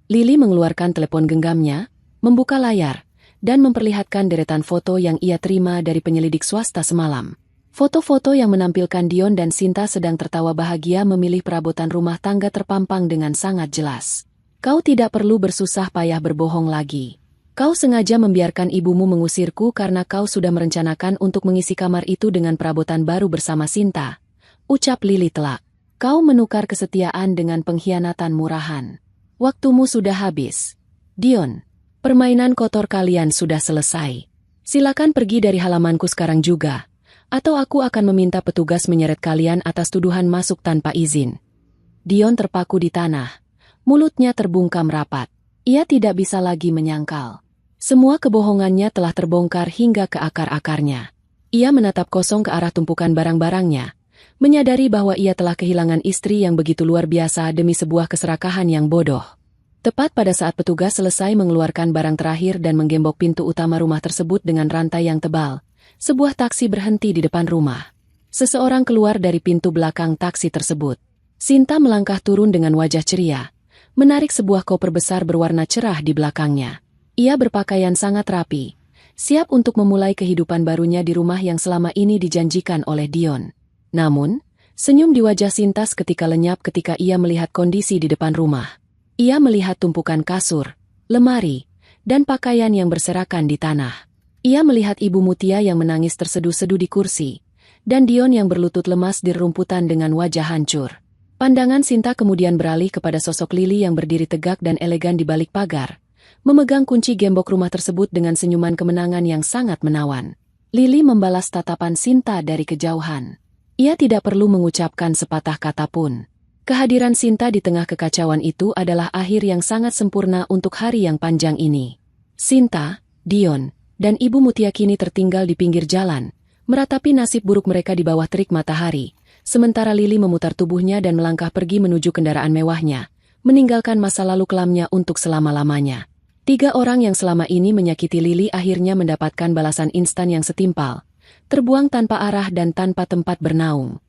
Lili mengeluarkan telepon genggamnya, membuka layar, dan memperlihatkan deretan foto yang ia terima dari penyelidik swasta semalam. Foto-foto yang menampilkan Dion dan Sinta sedang tertawa bahagia memilih perabotan rumah tangga terpampang dengan sangat jelas. "Kau tidak perlu bersusah payah berbohong lagi. Kau sengaja membiarkan ibumu mengusirku karena kau sudah merencanakan untuk mengisi kamar itu dengan perabotan baru bersama Sinta," ucap Lili telak. Kau menukar kesetiaan dengan pengkhianatan murahan. Waktumu sudah habis. Dion, permainan kotor kalian sudah selesai. Silakan pergi dari halamanku sekarang juga, atau aku akan meminta petugas menyeret kalian atas tuduhan masuk tanpa izin. Dion terpaku di tanah. Mulutnya terbungkam rapat. Ia tidak bisa lagi menyangkal. Semua kebohongannya telah terbongkar hingga ke akar-akarnya. Ia menatap kosong ke arah tumpukan barang-barangnya, menyadari bahwa ia telah kehilangan istri yang begitu luar biasa demi sebuah keserakahan yang bodoh. Tepat pada saat petugas selesai mengeluarkan barang terakhir dan menggembok pintu utama rumah tersebut dengan rantai yang tebal, sebuah taksi berhenti di depan rumah. Seseorang keluar dari pintu belakang taksi tersebut. Sinta melangkah turun dengan wajah ceria, menarik sebuah koper besar berwarna cerah di belakangnya. Ia berpakaian sangat rapi, siap untuk memulai kehidupan barunya di rumah yang selama ini dijanjikan oleh Dion. Namun, senyum di wajah Sinta seketika lenyap ketika ia melihat kondisi di depan rumah. Ia melihat tumpukan kasur, lemari, dan pakaian yang berserakan di tanah. Ia melihat Ibu Mutia yang menangis terseduh-seduh di kursi, dan Dion yang berlutut lemas di rumputan dengan wajah hancur. Pandangan Sinta kemudian beralih kepada sosok Lili yang berdiri tegak dan elegan di balik pagar, memegang kunci gembok rumah tersebut dengan senyuman kemenangan yang sangat menawan. Lili membalas tatapan Sinta dari kejauhan. Ia tidak perlu mengucapkan sepatah kata pun. Kehadiran Sinta di tengah kekacauan itu adalah akhir yang sangat sempurna untuk hari yang panjang ini. Sinta, Dion, dan Ibu Mutia kini tertinggal di pinggir jalan, meratapi nasib buruk mereka di bawah terik matahari, sementara Lili memutar tubuhnya dan melangkah pergi menuju kendaraan mewahnya, meninggalkan masa lalu kelamnya untuk selama-lamanya. 3 orang yang selama ini menyakiti Lili akhirnya mendapatkan balasan instan yang setimpal, terbuang tanpa arah dan tanpa tempat bernaung.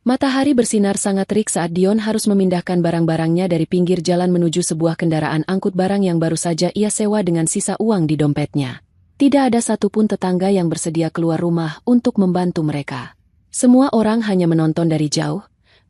Matahari bersinar sangat terik saat Dion harus memindahkan barang-barangnya dari pinggir jalan menuju sebuah kendaraan angkut barang yang baru saja ia sewa dengan sisa uang di dompetnya. Tidak ada satupun tetangga yang bersedia keluar rumah untuk membantu mereka. Semua orang hanya menonton dari jauh,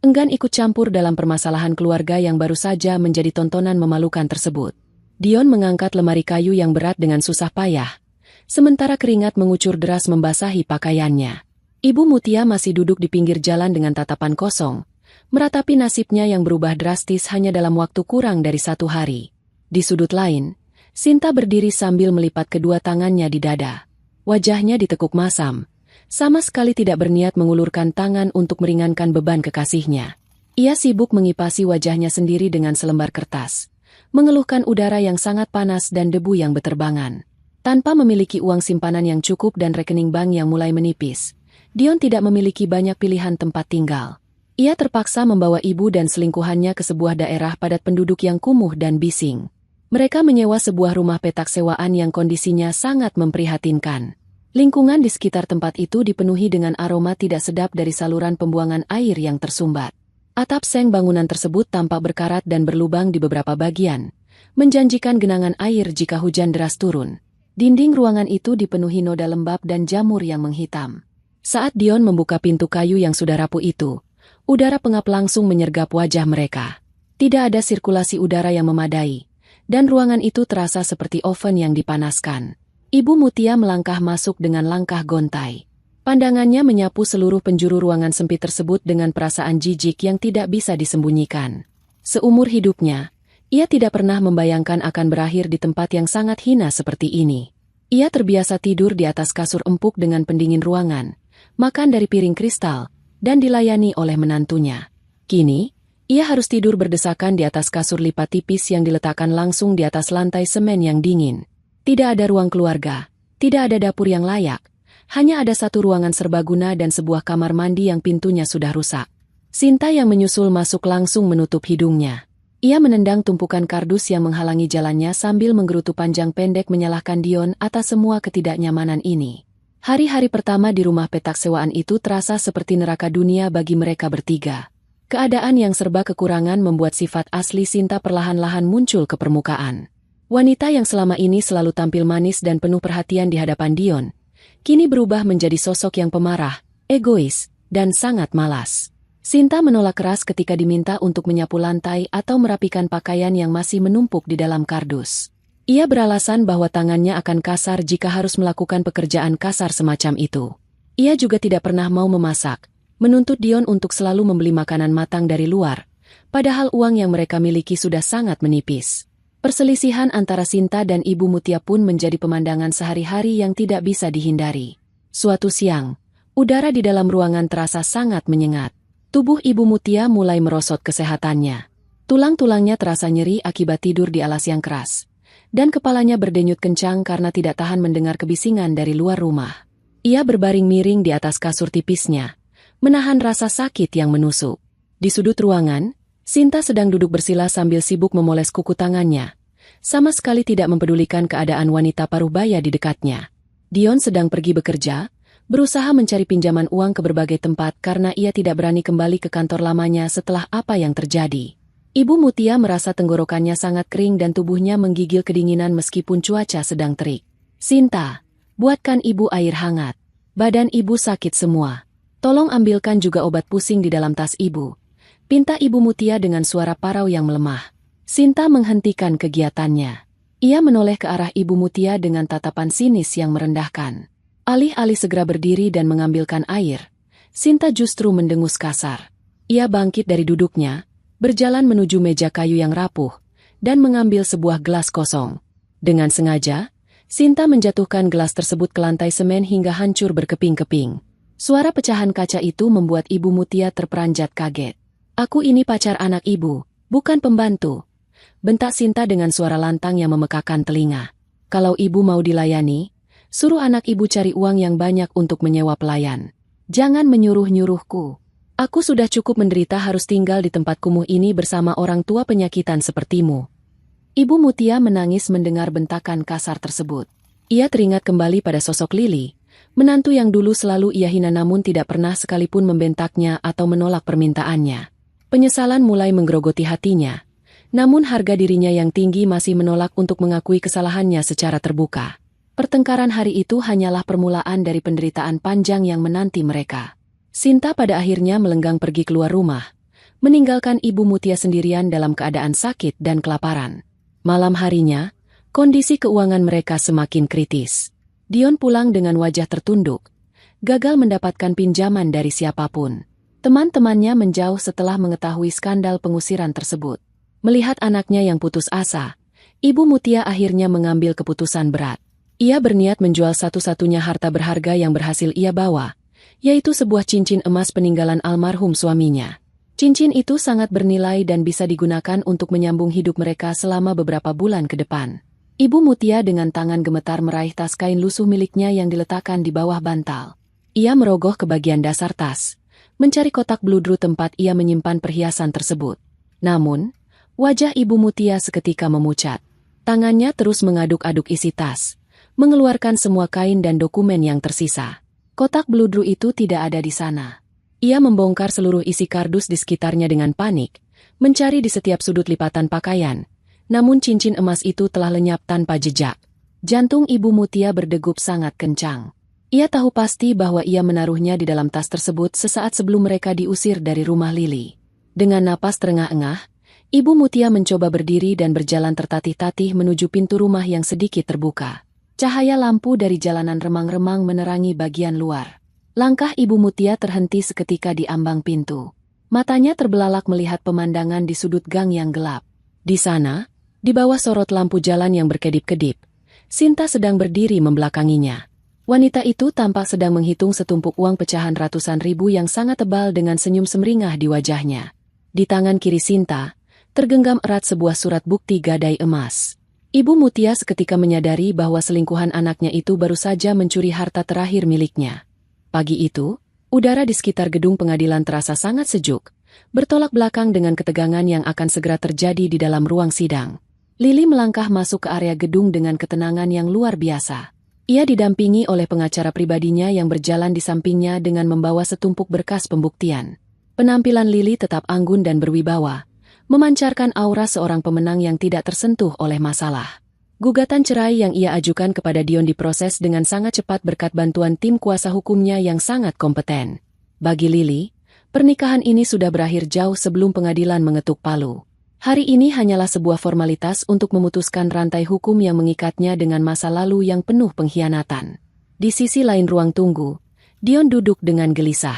enggan ikut campur dalam permasalahan keluarga yang baru saja menjadi tontonan memalukan tersebut. Dion mengangkat lemari kayu yang berat dengan susah payah, sementara keringat mengucur deras membasahi pakaiannya. Ibu Mutia masih duduk di pinggir jalan dengan tatapan kosong, meratapi nasibnya yang berubah drastis hanya dalam waktu kurang dari 1 hari. Di sudut lain, Sinta berdiri sambil melipat kedua tangannya di dada. Wajahnya ditekuk masam, sama sekali tidak berniat mengulurkan tangan untuk meringankan beban kekasihnya. Ia sibuk mengipasi wajahnya sendiri dengan selembar kertas, mengeluhkan udara yang sangat panas dan debu yang beterbangan. Tanpa memiliki uang simpanan yang cukup dan rekening bank yang mulai menipis, Dion tidak memiliki banyak pilihan tempat tinggal. Ia terpaksa membawa ibu dan selingkuhannya ke sebuah daerah padat penduduk yang kumuh dan bising. Mereka menyewa sebuah rumah petak sewaan yang kondisinya sangat memprihatinkan. Lingkungan di sekitar tempat itu dipenuhi dengan aroma tidak sedap dari saluran pembuangan air yang tersumbat. Atap seng bangunan tersebut tampak berkarat dan berlubang di beberapa bagian, menjanjikan genangan air jika hujan deras turun. Dinding ruangan itu dipenuhi noda lembab dan jamur yang menghitam. Saat Dion membuka pintu kayu yang sudah rapuh itu, udara pengap langsung menyergap wajah mereka. Tidak ada sirkulasi udara yang memadai, dan ruangan itu terasa seperti oven yang dipanaskan. Ibu Mutia melangkah masuk dengan langkah gontai. Pandangannya menyapu seluruh penjuru ruangan sempit tersebut dengan perasaan jijik yang tidak bisa disembunyikan. Seumur hidupnya, ia tidak pernah membayangkan akan berakhir di tempat yang sangat hina seperti ini. Ia terbiasa tidur di atas kasur empuk dengan pendingin ruangan, makan dari piring kristal, dan dilayani oleh menantunya. Kini, ia harus tidur berdesakan di atas kasur lipat tipis yang diletakkan langsung di atas lantai semen yang dingin. Tidak ada ruang keluarga, tidak ada dapur yang layak, hanya ada satu ruangan serbaguna dan sebuah kamar mandi yang pintunya sudah rusak. Sinta yang menyusul masuk langsung menutup hidungnya. Ia menendang tumpukan kardus yang menghalangi jalannya sambil menggerutu panjang pendek menyalahkan Dion atas semua ketidaknyamanan ini. Hari-hari pertama di rumah petak sewaan itu terasa seperti neraka dunia bagi mereka bertiga. Keadaan yang serba kekurangan membuat sifat asli Sinta perlahan-lahan muncul ke permukaan. Wanita yang selama ini selalu tampil manis dan penuh perhatian di hadapan Dion, kini berubah menjadi sosok yang pemarah, egois, dan sangat malas. Sinta menolak keras ketika diminta untuk menyapu lantai atau merapikan pakaian yang masih menumpuk di dalam kardus. Ia beralasan bahwa tangannya akan kasar jika harus melakukan pekerjaan kasar semacam itu. Ia juga tidak pernah mau memasak, menuntut Dion untuk selalu membeli makanan matang dari luar, padahal uang yang mereka miliki sudah sangat menipis. Perselisihan antara Sinta dan Ibu Mutia pun menjadi pemandangan sehari-hari yang tidak bisa dihindari. Suatu siang, udara di dalam ruangan terasa sangat menyengat. Tubuh Ibu Mutia mulai merosot kesehatannya. Tulang-tulangnya terasa nyeri akibat tidur di alas yang keras. Dan kepalanya berdenyut kencang karena tidak tahan mendengar kebisingan dari luar rumah. Ia berbaring miring di atas kasur tipisnya, menahan rasa sakit yang menusuk. Di sudut ruangan, Sinta sedang duduk bersila sambil sibuk memoles kuku tangannya. Sama sekali tidak mempedulikan keadaan wanita paruh baya di dekatnya. Dion sedang pergi bekerja, berusaha mencari pinjaman uang ke berbagai tempat karena ia tidak berani kembali ke kantor lamanya setelah apa yang terjadi. Ibu Mutia merasa tenggorokannya sangat kering dan tubuhnya menggigil kedinginan meskipun cuaca sedang terik. "Sinta, buatkan ibu air hangat. Badan ibu sakit semua. Tolong ambilkan juga obat pusing di dalam tas ibu," pinta Ibu Mutia dengan suara parau yang melemah. Sinta menghentikan kegiatannya. Ia menoleh ke arah Ibu Mutia dengan tatapan sinis yang merendahkan. Alih-alih segera berdiri dan mengambilkan air, Sinta justru mendengus kasar. Ia bangkit dari duduknya, berjalan menuju meja kayu yang rapuh, dan mengambil sebuah gelas kosong. Dengan sengaja, Sinta menjatuhkan gelas tersebut ke lantai semen hingga hancur berkeping-keping. Suara pecahan kaca itu membuat Ibu Mutia terperanjat kaget. "Aku ini pacar anak ibu, bukan pembantu," bentak Sinta dengan suara lantang yang memekakan telinga. "Kalau ibu mau dilayani, suruh anak ibu cari uang yang banyak untuk menyewa pelayan. Jangan menyuruh-nyuruhku. Aku sudah cukup menderita harus tinggal di tempat kumuh ini bersama orang tua penyakitan sepertimu." Ibu Mutia menangis mendengar bentakan kasar tersebut. Ia teringat kembali pada sosok Lili, menantu yang dulu selalu ia hina namun tidak pernah sekalipun membentaknya atau menolak permintaannya. Penyesalan mulai menggerogoti hatinya, namun harga dirinya yang tinggi masih menolak untuk mengakui kesalahannya secara terbuka. Pertengkaran hari itu hanyalah permulaan dari penderitaan panjang yang menanti mereka. Sinta pada akhirnya melenggang pergi keluar rumah, meninggalkan Ibu Mutia sendirian dalam keadaan sakit dan kelaparan. Malam harinya, kondisi keuangan mereka semakin kritis. Dion pulang dengan wajah tertunduk, gagal mendapatkan pinjaman dari siapapun. Teman-temannya menjauh setelah mengetahui skandal pengusiran tersebut. Melihat anaknya yang putus asa, Ibu Mutia akhirnya mengambil keputusan berat. Ia berniat menjual satu-satunya harta berharga yang berhasil ia bawa, yaitu sebuah cincin emas peninggalan almarhum suaminya. Cincin itu sangat bernilai dan bisa digunakan untuk menyambung hidup mereka selama beberapa bulan ke depan. Ibu Mutia dengan tangan gemetar meraih tas kain lusuh miliknya yang diletakkan di bawah bantal. Ia merogoh ke bagian dasar tas, mencari kotak bludru tempat ia menyimpan perhiasan tersebut. Namun, wajah Ibu Mutia seketika memucat. Tangannya terus mengaduk-aduk isi tas, mengeluarkan semua kain dan dokumen yang tersisa. Kotak bludru itu tidak ada di sana. Ia membongkar seluruh isi kardus di sekitarnya dengan panik, mencari di setiap sudut lipatan pakaian. Namun cincin emas itu telah lenyap tanpa jejak. Jantung Ibu Mutia berdegup sangat kencang. Ia tahu pasti bahwa ia menaruhnya di dalam tas tersebut sesaat sebelum mereka diusir dari rumah Lili. Dengan napas terengah-engah, Ibu Mutia mencoba berdiri dan berjalan tertatih-tatih menuju pintu rumah yang sedikit terbuka. Cahaya lampu dari jalanan remang-remang menerangi bagian luar. Langkah Ibu Mutia terhenti seketika di ambang pintu. Matanya terbelalak melihat pemandangan di sudut gang yang gelap. Di sana, di bawah sorot lampu jalan yang berkedip-kedip, Sinta sedang berdiri membelakanginya. Wanita itu tampak sedang menghitung setumpuk uang pecahan ratusan ribu yang sangat tebal dengan senyum semeringah di wajahnya. Di tangan kiri Sinta, tergenggam erat sebuah surat bukti gadai emas. Ibu Mutia seketika menyadari bahwa selingkuhan anaknya itu baru saja mencuri harta terakhir miliknya. Pagi itu, udara di sekitar gedung pengadilan terasa sangat sejuk, bertolak belakang dengan ketegangan yang akan segera terjadi di dalam ruang sidang. Lili melangkah masuk ke area gedung dengan ketenangan yang luar biasa. Ia didampingi oleh pengacara pribadinya yang berjalan di sampingnya dengan membawa setumpuk berkas pembuktian. Penampilan Lili tetap anggun dan berwibawa, memancarkan aura seorang pemenang yang tidak tersentuh oleh masalah. Gugatan cerai yang ia ajukan kepada Dion diproses dengan sangat cepat berkat bantuan tim kuasa hukumnya yang sangat kompeten. Bagi Lili, pernikahan ini sudah berakhir jauh sebelum pengadilan mengetuk palu. Hari ini hanyalah sebuah formalitas untuk memutuskan rantai hukum yang mengikatnya dengan masa lalu yang penuh pengkhianatan. Di sisi lain ruang tunggu, Dion duduk dengan gelisah.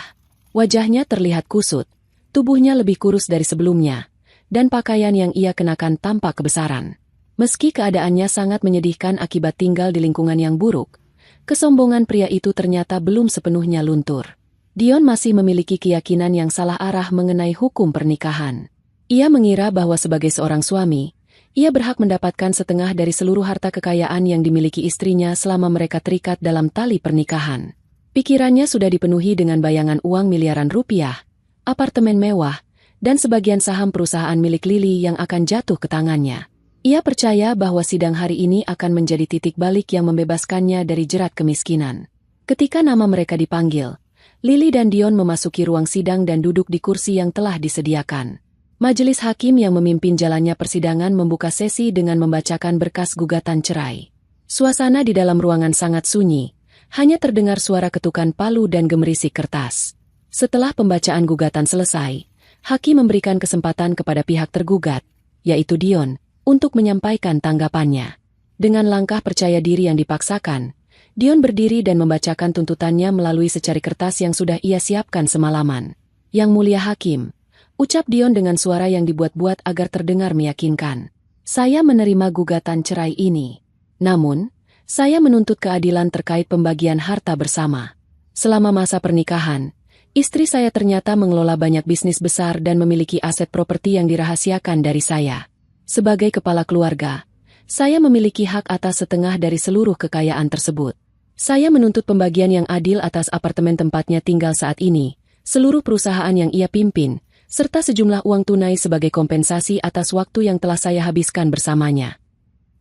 Wajahnya terlihat kusut, tubuhnya lebih kurus dari sebelumnya, dan pakaian yang ia kenakan tampak kebesaran. Meski keadaannya sangat menyedihkan akibat tinggal di lingkungan yang buruk, kesombongan pria itu ternyata belum sepenuhnya luntur. Dion masih memiliki keyakinan yang salah arah mengenai hukum pernikahan. Ia mengira bahwa sebagai seorang suami, ia berhak mendapatkan setengah dari seluruh harta kekayaan yang dimiliki istrinya selama mereka terikat dalam tali pernikahan. Pikirannya sudah dipenuhi dengan bayangan uang miliaran rupiah, apartemen mewah, dan sebagian saham perusahaan milik Lily yang akan jatuh ke tangannya. Ia percaya bahwa sidang hari ini akan menjadi titik balik yang membebaskannya dari jerat kemiskinan. Ketika nama mereka dipanggil, Lily dan Dion memasuki ruang sidang dan duduk di kursi yang telah disediakan. Majelis hakim yang memimpin jalannya persidangan membuka sesi dengan membacakan berkas gugatan cerai. Suasana di dalam ruangan sangat sunyi. Hanya terdengar suara ketukan palu dan gemerisik kertas. Setelah pembacaan gugatan selesai, hakim memberikan kesempatan kepada pihak tergugat, yaitu Dion, untuk menyampaikan tanggapannya. Dengan langkah percaya diri yang dipaksakan, Dion berdiri dan membacakan tuntutannya melalui secari kertas yang sudah ia siapkan semalaman. Yang mulia hakim, ucap Dion dengan suara yang dibuat-buat agar terdengar meyakinkan. Saya menerima gugatan cerai ini. Namun, saya menuntut keadilan terkait pembagian harta bersama. Selama masa pernikahan, istri saya ternyata mengelola banyak bisnis besar dan memiliki aset properti yang dirahasiakan dari saya. Sebagai kepala keluarga, saya memiliki hak atas setengah dari seluruh kekayaan tersebut. Saya menuntut pembagian yang adil atas apartemen tempatnya tinggal saat ini, seluruh perusahaan yang ia pimpin, serta sejumlah uang tunai sebagai kompensasi atas waktu yang telah saya habiskan bersamanya.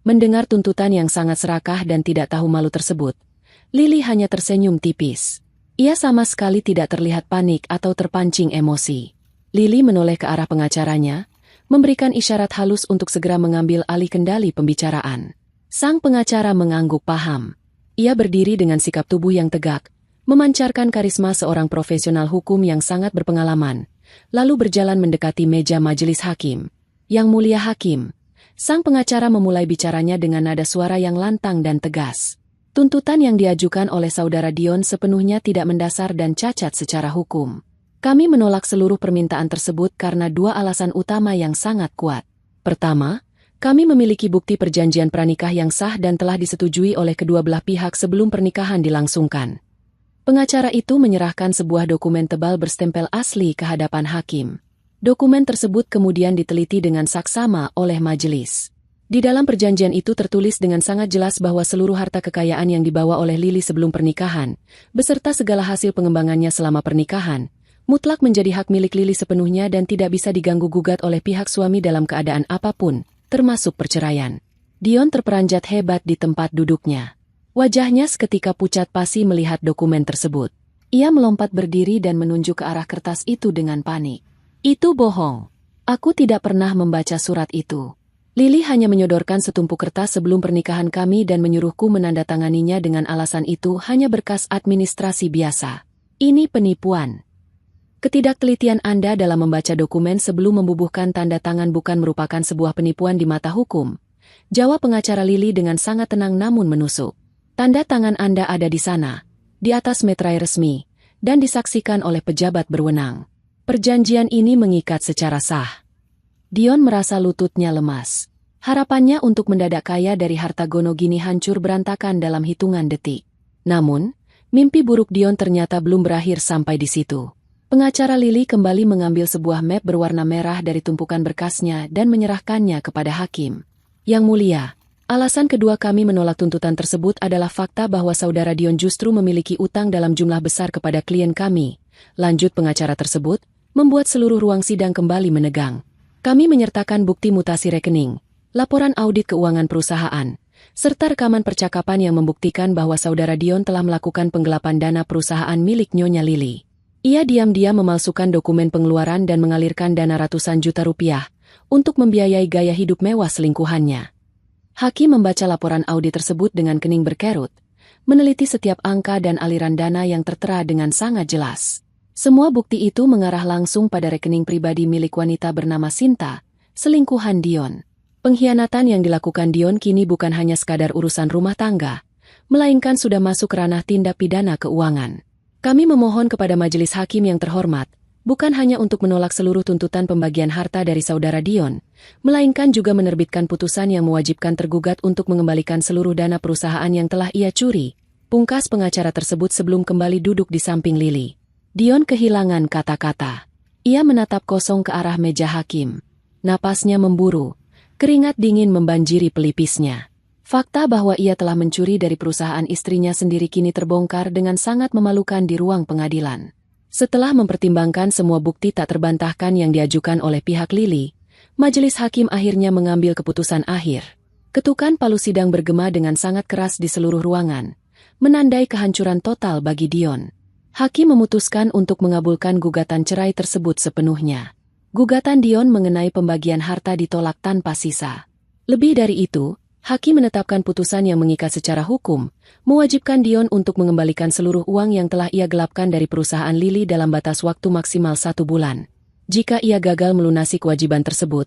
Mendengar tuntutan yang sangat serakah dan tidak tahu malu tersebut, Lily hanya tersenyum tipis. Ia sama sekali tidak terlihat panik atau terpancing emosi. Lily menoleh ke arah pengacaranya, memberikan isyarat halus untuk segera mengambil alih kendali pembicaraan. Sang pengacara mengangguk paham. Ia berdiri dengan sikap tubuh yang tegak, memancarkan karisma seorang profesional hukum yang sangat berpengalaman, lalu berjalan mendekati meja majelis hakim. Yang mulia hakim, sang pengacara memulai bicaranya dengan nada suara yang lantang dan tegas. Tuntutan yang diajukan oleh saudara Dion sepenuhnya tidak mendasar dan cacat secara hukum. Kami menolak seluruh permintaan tersebut karena dua alasan utama yang sangat kuat. Pertama, kami memiliki bukti perjanjian pranikah yang sah dan telah disetujui oleh kedua belah pihak sebelum pernikahan dilangsungkan. Pengacara itu menyerahkan sebuah dokumen tebal berstempel asli ke hadapan hakim. Dokumen tersebut kemudian diteliti dengan saksama oleh majelis. Di dalam perjanjian itu tertulis dengan sangat jelas bahwa seluruh harta kekayaan yang dibawa oleh Lily sebelum pernikahan, beserta segala hasil pengembangannya selama pernikahan, mutlak menjadi hak milik Lily sepenuhnya dan tidak bisa diganggu-gugat oleh pihak suami dalam keadaan apapun, termasuk perceraian. Dion terperanjat hebat di tempat duduknya. Wajahnya seketika pucat pasi melihat dokumen tersebut. Ia melompat berdiri dan menunjuk ke arah kertas itu dengan panik. Itu bohong. Aku tidak pernah membaca surat itu. Lily hanya menyodorkan setumpuk kertas sebelum pernikahan kami dan menyuruhku menandatanganinya dengan alasan itu hanya berkas administrasi biasa. Ini penipuan. Ketidaktelitian Anda dalam membaca dokumen sebelum membubuhkan tanda tangan bukan merupakan sebuah penipuan di mata hukum, jawab pengacara Lily dengan sangat tenang namun menusuk. Tanda tangan Anda ada di sana, di atas meterai resmi, dan disaksikan oleh pejabat berwenang. Perjanjian ini mengikat secara sah. Dion merasa lututnya lemas. Harapannya untuk mendadak kaya dari harta gono gini hancur berantakan dalam hitungan detik. Namun, mimpi buruk Dion ternyata belum berakhir sampai di situ. Pengacara Lily kembali mengambil sebuah map berwarna merah dari tumpukan berkasnya dan menyerahkannya kepada hakim. Yang mulia, alasan kedua kami menolak tuntutan tersebut adalah fakta bahwa saudara Dion justru memiliki utang dalam jumlah besar kepada klien kami. Lanjut pengacara tersebut, membuat seluruh ruang sidang kembali menegang. Kami menyertakan bukti mutasi rekening, laporan audit keuangan perusahaan, serta rekaman percakapan yang membuktikan bahwa saudara Dion telah melakukan penggelapan dana perusahaan milik Nyonya Lily. Ia diam-diam memalsukan dokumen pengeluaran dan mengalirkan dana ratusan juta rupiah untuk membiayai gaya hidup mewah selingkuhannya. Hakim membaca laporan audit tersebut dengan kening berkerut, meneliti setiap angka dan aliran dana yang tertera dengan sangat jelas. Semua bukti itu mengarah langsung pada rekening pribadi milik wanita bernama Sinta, selingkuhan Dion. Pengkhianatan yang dilakukan Dion kini bukan hanya sekadar urusan rumah tangga, melainkan sudah masuk ranah tindak pidana keuangan. Kami memohon kepada majelis hakim yang terhormat, bukan hanya untuk menolak seluruh tuntutan pembagian harta dari saudara Dion, melainkan juga menerbitkan putusan yang mewajibkan tergugat untuk mengembalikan seluruh dana perusahaan yang telah ia curi. Pungkas pengacara tersebut sebelum kembali duduk di samping Lily. Dion kehilangan kata-kata. Ia menatap kosong ke arah meja hakim. Napasnya memburu. Keringat dingin membanjiri pelipisnya. Fakta bahwa ia telah mencuri dari perusahaan istrinya sendiri kini terbongkar dengan sangat memalukan di ruang pengadilan. Setelah mempertimbangkan semua bukti tak terbantahkan yang diajukan oleh pihak Lily, majelis hakim akhirnya mengambil keputusan akhir. Ketukan palu sidang bergema dengan sangat keras di seluruh ruangan, menandai kehancuran total bagi Dion. Hakim memutuskan untuk mengabulkan gugatan cerai tersebut sepenuhnya. Gugatan Dion mengenai pembagian harta ditolak tanpa sisa. Lebih dari itu, Hakim menetapkan putusan yang mengikat secara hukum, mewajibkan Dion untuk mengembalikan seluruh uang yang telah ia gelapkan dari perusahaan Lily dalam batas waktu maksimal 1 bulan. Jika ia gagal melunasi kewajiban tersebut,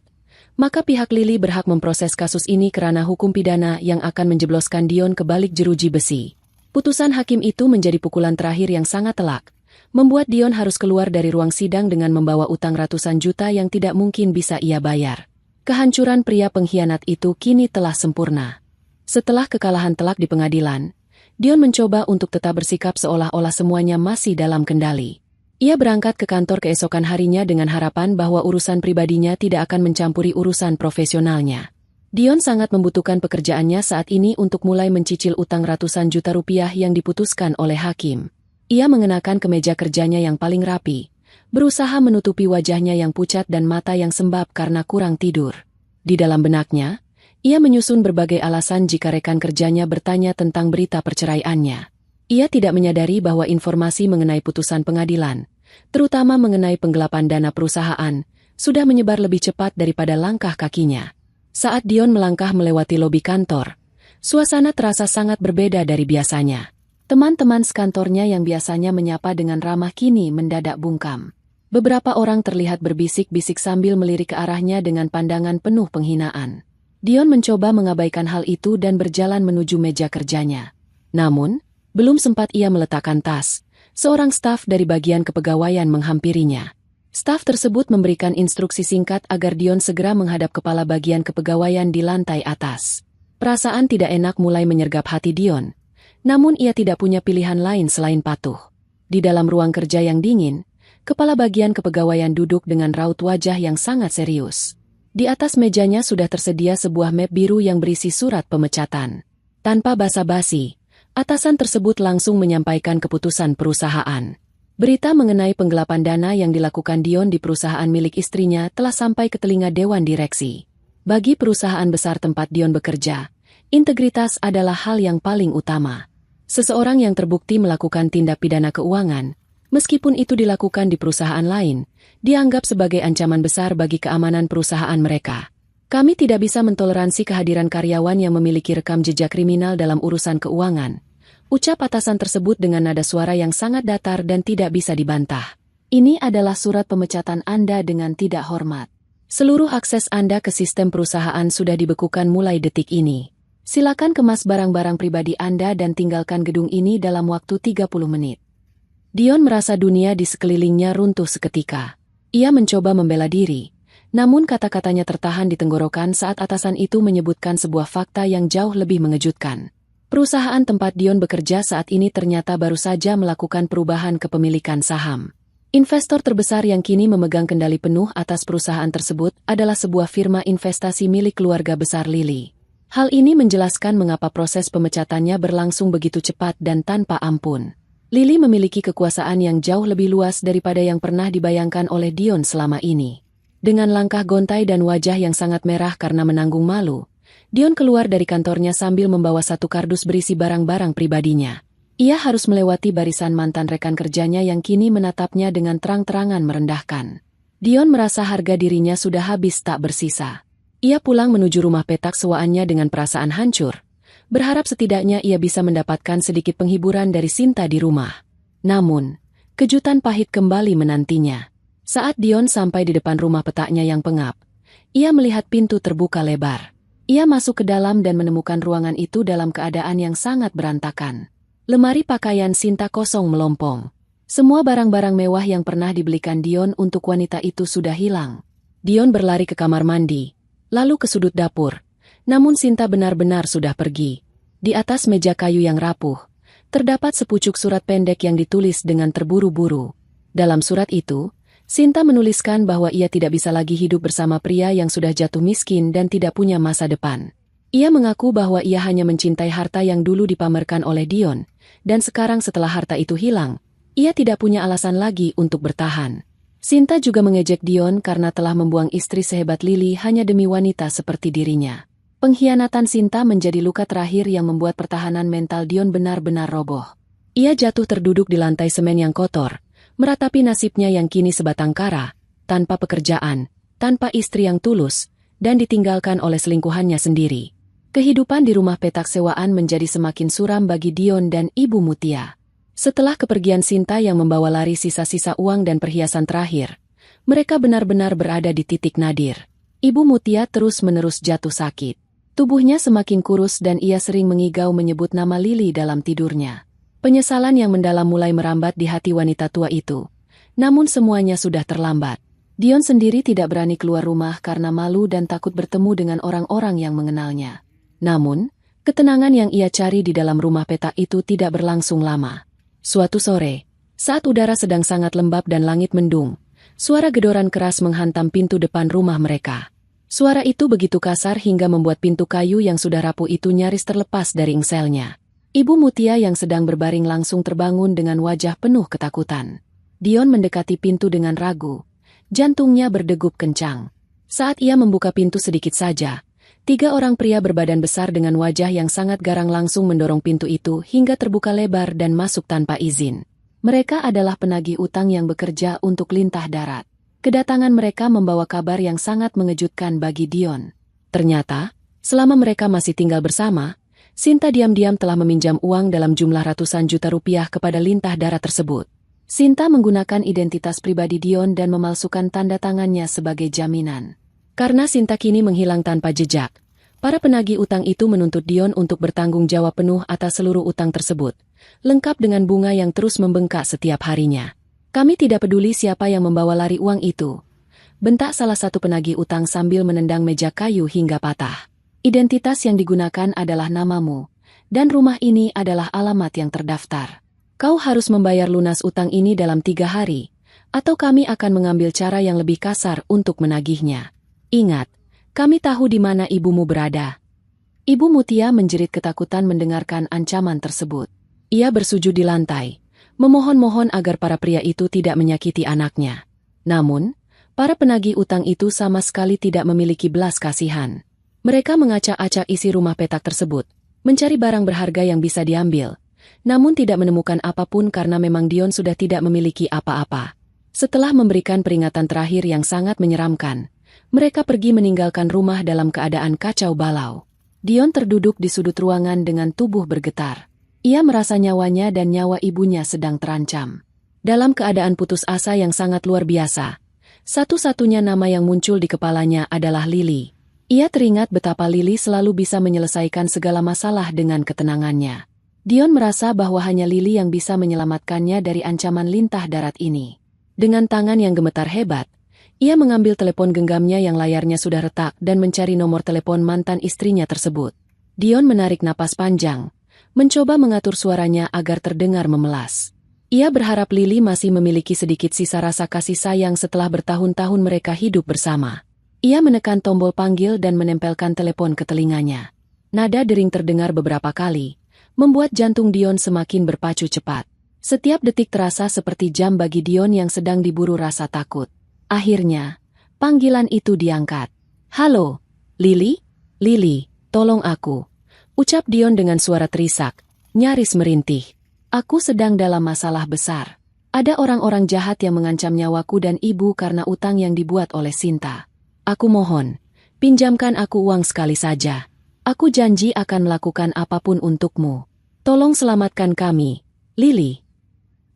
maka pihak Lily berhak memproses kasus ini kerana hukum pidana yang akan menjebloskan Dion ke balik jeruji besi. Putusan hakim itu menjadi pukulan terakhir yang sangat telak, membuat Dion harus keluar dari ruang sidang dengan membawa utang ratusan juta yang tidak mungkin bisa ia bayar. Kehancuran pria pengkhianat itu kini telah sempurna. Setelah kekalahan telak di pengadilan, Dion mencoba untuk tetap bersikap seolah-olah semuanya masih dalam kendali. Ia berangkat ke kantor keesokan harinya dengan harapan bahwa urusan pribadinya tidak akan mencampuri urusan profesionalnya. Dion sangat membutuhkan pekerjaannya saat ini untuk mulai mencicil utang ratusan juta rupiah yang diputuskan oleh hakim. Ia mengenakan kemeja kerjanya yang paling rapi, berusaha menutupi wajahnya yang pucat dan mata yang sembab karena kurang tidur. Di dalam benaknya, ia menyusun berbagai alasan jika rekan kerjanya bertanya tentang berita perceraiannya. Ia tidak menyadari bahwa informasi mengenai putusan pengadilan, terutama mengenai penggelapan dana perusahaan, sudah menyebar lebih cepat daripada langkah kakinya. Saat Dion melangkah melewati lobi kantor, suasana terasa sangat berbeda dari biasanya. Teman-teman sekantornya yang biasanya menyapa dengan ramah kini mendadak bungkam. Beberapa orang terlihat berbisik-bisik sambil melirik ke arahnya dengan pandangan penuh penghinaan. Dion mencoba mengabaikan hal itu dan berjalan menuju meja kerjanya. Namun, belum sempat ia meletakkan tas, seorang staf dari bagian kepegawaian menghampirinya. Staf tersebut memberikan instruksi singkat agar Dion segera menghadap kepala bagian kepegawaian di lantai atas. Perasaan tidak enak mulai menyergap hati Dion, namun ia tidak punya pilihan lain selain patuh. Di dalam ruang kerja yang dingin, kepala bagian kepegawaian duduk dengan raut wajah yang sangat serius. Di atas mejanya sudah tersedia sebuah map biru yang berisi surat pemecatan. Tanpa basa-basi, atasan tersebut langsung menyampaikan keputusan perusahaan. Berita mengenai penggelapan dana yang dilakukan Dion di perusahaan milik istrinya telah sampai ke telinga Dewan Direksi. Bagi perusahaan besar tempat Dion bekerja, integritas adalah hal yang paling utama. Seseorang yang terbukti melakukan tindak pidana keuangan, meskipun itu dilakukan di perusahaan lain, dianggap sebagai ancaman besar bagi keamanan perusahaan mereka. Kami tidak bisa mentoleransi kehadiran karyawan yang memiliki rekam jejak kriminal dalam urusan keuangan. Ucap atasan tersebut dengan nada suara yang sangat datar dan tidak bisa dibantah. Ini adalah surat pemecatan Anda dengan tidak hormat. Seluruh akses Anda ke sistem perusahaan sudah dibekukan mulai detik ini. Silakan kemas barang-barang pribadi Anda dan tinggalkan gedung ini dalam waktu 30 menit. Dion merasa dunia di sekelilingnya runtuh seketika. Ia mencoba membela diri, namun kata-katanya tertahan di tenggorokan saat atasan itu menyebutkan sebuah fakta yang jauh lebih mengejutkan. Perusahaan tempat Dion bekerja saat ini ternyata baru saja melakukan perubahan kepemilikan saham. Investor terbesar yang kini memegang kendali penuh atas perusahaan tersebut adalah sebuah firma investasi milik keluarga besar Lily. Hal ini menjelaskan mengapa proses pemecatannya berlangsung begitu cepat dan tanpa ampun. Lily memiliki kekuasaan yang jauh lebih luas daripada yang pernah dibayangkan oleh Dion selama ini. Dengan langkah gontai dan wajah yang sangat merah karena menanggung malu, Dion keluar dari kantornya sambil membawa satu kardus berisi barang-barang pribadinya. Ia harus melewati barisan mantan rekan kerjanya yang kini menatapnya dengan terang-terangan merendahkan. Dion merasa harga dirinya sudah habis tak bersisa. Ia pulang menuju rumah petak sewaannya dengan perasaan hancur, berharap setidaknya ia bisa mendapatkan sedikit penghiburan dari Sinta di rumah. Namun, kejutan pahit kembali menantinya. Saat Dion sampai di depan rumah petaknya yang pengap, ia melihat pintu terbuka lebar. Ia masuk ke dalam dan menemukan ruangan itu dalam keadaan yang sangat berantakan. Lemari pakaian Sinta kosong melompong. Semua barang-barang mewah yang pernah dibelikan Dion untuk wanita itu sudah hilang. Dion berlari ke kamar mandi, lalu ke sudut dapur. Namun Sinta benar-benar sudah pergi. Di atas meja kayu yang rapuh, terdapat sepucuk surat pendek yang ditulis dengan terburu-buru. Dalam surat itu, Sinta menuliskan bahwa ia tidak bisa lagi hidup bersama pria yang sudah jatuh miskin dan tidak punya masa depan. Ia mengaku bahwa ia hanya mencintai harta yang dulu dipamerkan oleh Dion, dan sekarang setelah harta itu hilang, ia tidak punya alasan lagi untuk bertahan. Sinta juga mengejek Dion karena telah membuang istri sehebat Lily hanya demi wanita seperti dirinya. Pengkhianatan Sinta menjadi luka terakhir yang membuat pertahanan mental Dion benar-benar roboh. Ia jatuh terduduk di lantai semen yang kotor, meratapi nasibnya yang kini sebatang kara, tanpa pekerjaan, tanpa istri yang tulus, dan ditinggalkan oleh selingkuhannya sendiri. Kehidupan di rumah petak sewaan menjadi semakin suram bagi Dion dan Ibu Mutia. Setelah kepergian Sinta yang membawa lari sisa-sisa uang dan perhiasan terakhir, mereka benar-benar berada di titik nadir. Ibu Mutia terus-menerus jatuh sakit. Tubuhnya semakin kurus dan ia sering mengigau menyebut nama Lily dalam tidurnya. Penyesalan yang mendalam mulai merambat di hati wanita tua itu. Namun semuanya sudah terlambat. Dion sendiri tidak berani keluar rumah karena malu dan takut bertemu dengan orang-orang yang mengenalnya. Namun, ketenangan yang ia cari di dalam rumah petak itu tidak berlangsung lama. Suatu sore, saat udara sedang sangat lembab dan langit mendung, suara gedoran keras menghantam pintu depan rumah mereka. Suara itu begitu kasar hingga membuat pintu kayu yang sudah rapuh itu nyaris terlepas dari engselnya. Ibu Mutia yang sedang berbaring langsung terbangun dengan wajah penuh ketakutan. Dion mendekati pintu dengan ragu. Jantungnya berdegup kencang. Saat ia membuka pintu sedikit saja, 3 orang pria berbadan besar dengan wajah yang sangat garang langsung mendorong pintu itu hingga terbuka lebar dan masuk tanpa izin. Mereka adalah penagih utang yang bekerja untuk Lintah Darat. Kedatangan mereka membawa kabar yang sangat mengejutkan bagi Dion. Ternyata, selama mereka masih tinggal bersama, Sinta diam-diam telah meminjam uang dalam jumlah ratusan juta rupiah kepada Lintah Darat tersebut. Sinta menggunakan identitas pribadi Dion dan memalsukan tanda tangannya sebagai jaminan. Karena Sinta kini menghilang tanpa jejak, para penagih utang itu menuntut Dion untuk bertanggung jawab penuh atas seluruh utang tersebut, lengkap dengan bunga yang terus membengkak setiap harinya. Kami tidak peduli siapa yang membawa lari uang itu, bentak salah satu penagih utang sambil menendang meja kayu hingga patah. Identitas yang digunakan adalah namamu, dan rumah ini adalah alamat yang terdaftar. Kau harus membayar lunas utang ini dalam 3 hari, atau kami akan mengambil cara yang lebih kasar untuk menagihnya. Ingat, kami tahu di mana ibumu berada. Ibu Mutia menjerit ketakutan mendengarkan ancaman tersebut. Ia bersujud di lantai, memohon-mohon agar para pria itu tidak menyakiti anaknya. Namun, para penagih utang itu sama sekali tidak memiliki belas kasihan. Mereka mengacak-acak isi rumah petak tersebut, mencari barang berharga yang bisa diambil, namun tidak menemukan apapun karena memang Dion sudah tidak memiliki apa-apa. Setelah memberikan peringatan terakhir yang sangat menyeramkan, mereka pergi meninggalkan rumah dalam keadaan kacau balau. Dion terduduk di sudut ruangan dengan tubuh bergetar. Ia merasa nyawanya dan nyawa ibunya sedang terancam. Dalam keadaan putus asa yang sangat luar biasa, satu-satunya nama yang muncul di kepalanya adalah Lily. Ia teringat betapa Lily selalu bisa menyelesaikan segala masalah dengan ketenangannya. Dion merasa bahwa hanya Lily yang bisa menyelamatkannya dari ancaman Lintah Darat ini. Dengan tangan yang gemetar hebat, ia mengambil telepon genggamnya yang layarnya sudah retak dan mencari nomor telepon mantan istrinya tersebut. Dion menarik napas panjang, mencoba mengatur suaranya agar terdengar memelas. Ia berharap Lily masih memiliki sedikit sisa rasa kasih sayang setelah bertahun-tahun mereka hidup bersama. Ia menekan tombol panggil dan menempelkan telepon ke telinganya. Nada dering terdengar beberapa kali, membuat jantung Dion semakin berpacu cepat. Setiap detik terasa seperti jam bagi Dion yang sedang diburu rasa takut. Akhirnya, panggilan itu diangkat. "Halo, Lily? Lily, tolong aku," ucap Dion dengan suara terisak, nyaris merintih. "Aku sedang dalam masalah besar. Ada orang-orang jahat yang mengancam nyawaku dan ibu karena utang yang dibuat oleh Sinta. Aku mohon, pinjamkan aku uang sekali saja. Aku janji akan melakukan apapun untukmu. Tolong selamatkan kami, Lily."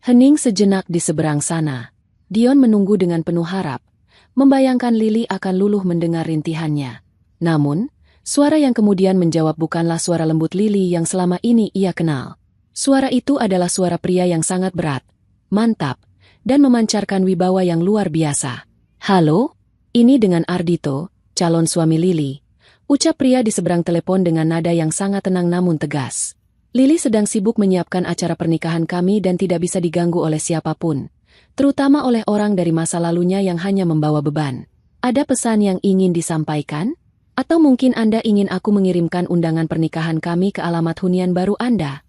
Hening sejenak di seberang sana. Dion menunggu dengan penuh harap, membayangkan Lily akan luluh mendengar rintihannya. Namun, suara yang kemudian menjawab bukanlah suara lembut Lily yang selama ini ia kenal. Suara itu adalah suara pria yang sangat berat, mantap, dan memancarkan wibawa yang luar biasa. "Halo, ini dengan Ardhito, calon suami Lily," ucap pria di seberang telepon dengan nada yang sangat tenang namun tegas. "Lily sedang sibuk menyiapkan acara pernikahan kami dan tidak bisa diganggu oleh siapapun, terutama oleh orang dari masa lalunya yang hanya membawa beban. Ada pesan yang ingin disampaikan? Atau mungkin Anda ingin aku mengirimkan undangan pernikahan kami ke alamat hunian baru Anda?"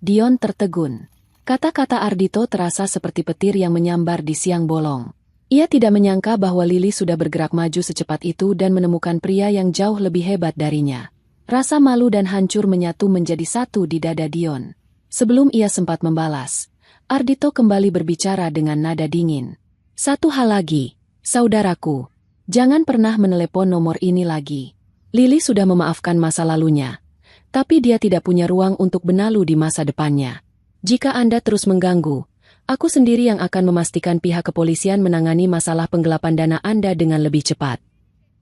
Dion tertegun. Kata-kata Ardhito terasa seperti petir yang menyambar di siang bolong. Ia tidak menyangka bahwa Lily sudah bergerak maju secepat itu dan menemukan pria yang jauh lebih hebat darinya. Rasa malu dan hancur menyatu menjadi satu di dada Dion. Sebelum ia sempat membalas, Ardhito kembali berbicara dengan nada dingin. "Satu hal lagi, saudaraku. Jangan pernah menelepon nomor ini lagi. Lily sudah memaafkan masa lalunya, tapi dia tidak punya ruang untuk benalu di masa depannya. Jika Anda terus mengganggu, aku sendiri yang akan memastikan pihak kepolisian menangani masalah penggelapan dana Anda dengan lebih cepat."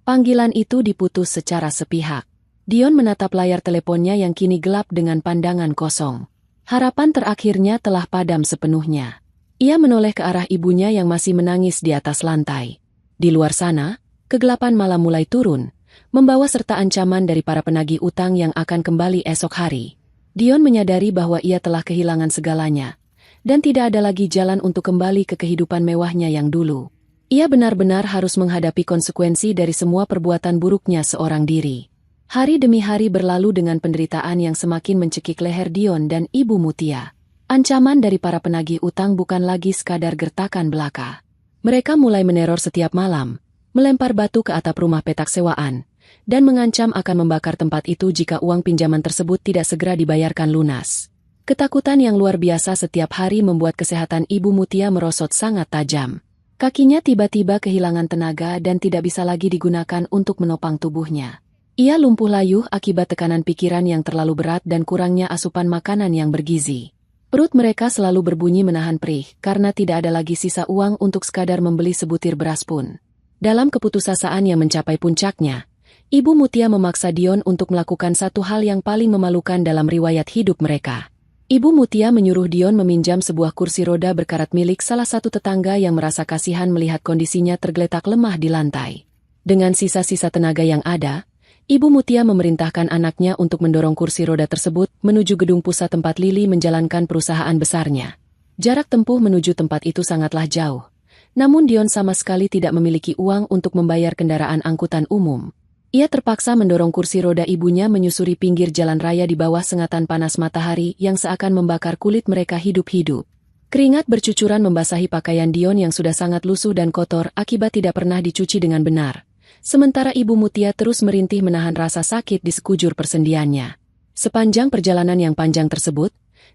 Panggilan itu diputus secara sepihak. Dion menatap layar teleponnya yang kini gelap dengan pandangan kosong. Harapan terakhirnya telah padam sepenuhnya. Ia menoleh ke arah ibunya yang masih menangis di atas lantai. Di luar sana, kegelapan malam mulai turun, membawa serta ancaman dari para penagih utang yang akan kembali esok hari. Dion menyadari bahwa ia telah kehilangan segalanya, dan tidak ada lagi jalan untuk kembali ke kehidupan mewahnya yang dulu. Ia benar-benar harus menghadapi konsekuensi dari semua perbuatan buruknya seorang diri. Hari demi hari berlalu dengan penderitaan yang semakin mencekik leher Dion dan Ibu Mutia. Ancaman dari para penagih utang bukan lagi sekadar gertakan belaka. Mereka mulai meneror setiap malam, melempar batu ke atap rumah petak sewaan, dan mengancam akan membakar tempat itu jika uang pinjaman tersebut tidak segera dibayarkan lunas. Ketakutan yang luar biasa setiap hari membuat kesehatan Ibu Mutia merosot sangat tajam. Kakinya tiba-tiba kehilangan tenaga dan tidak bisa lagi digunakan untuk menopang tubuhnya. Ia lumpuh layuh akibat tekanan pikiran yang terlalu berat dan kurangnya asupan makanan yang bergizi. Perut mereka selalu berbunyi menahan perih karena tidak ada lagi sisa uang untuk sekadar membeli sebutir beras pun. Dalam keputusasaan yang mencapai puncaknya, Ibu Mutia memaksa Dion untuk melakukan satu hal yang paling memalukan dalam riwayat hidup mereka. Ibu Mutia menyuruh Dion meminjam sebuah kursi roda berkarat milik salah satu tetangga yang merasa kasihan melihat kondisinya tergeletak lemah di lantai. Dengan sisa-sisa tenaga yang ada, Ibu Mutia memerintahkan anaknya untuk mendorong kursi roda tersebut menuju gedung pusat tempat Lily menjalankan perusahaan besarnya. Jarak tempuh menuju tempat itu sangatlah jauh. Namun Dion sama sekali tidak memiliki uang untuk membayar kendaraan angkutan umum. Ia terpaksa mendorong kursi roda ibunya menyusuri pinggir jalan raya di bawah sengatan panas matahari yang seakan membakar kulit mereka hidup-hidup. Keringat bercucuran membasahi pakaian Dion yang sudah sangat lusuh dan kotor akibat tidak pernah dicuci dengan benar. Sementara Ibu Mutia terus merintih menahan rasa sakit di sekujur persendiannya. Sepanjang perjalanan yang panjang tersebut,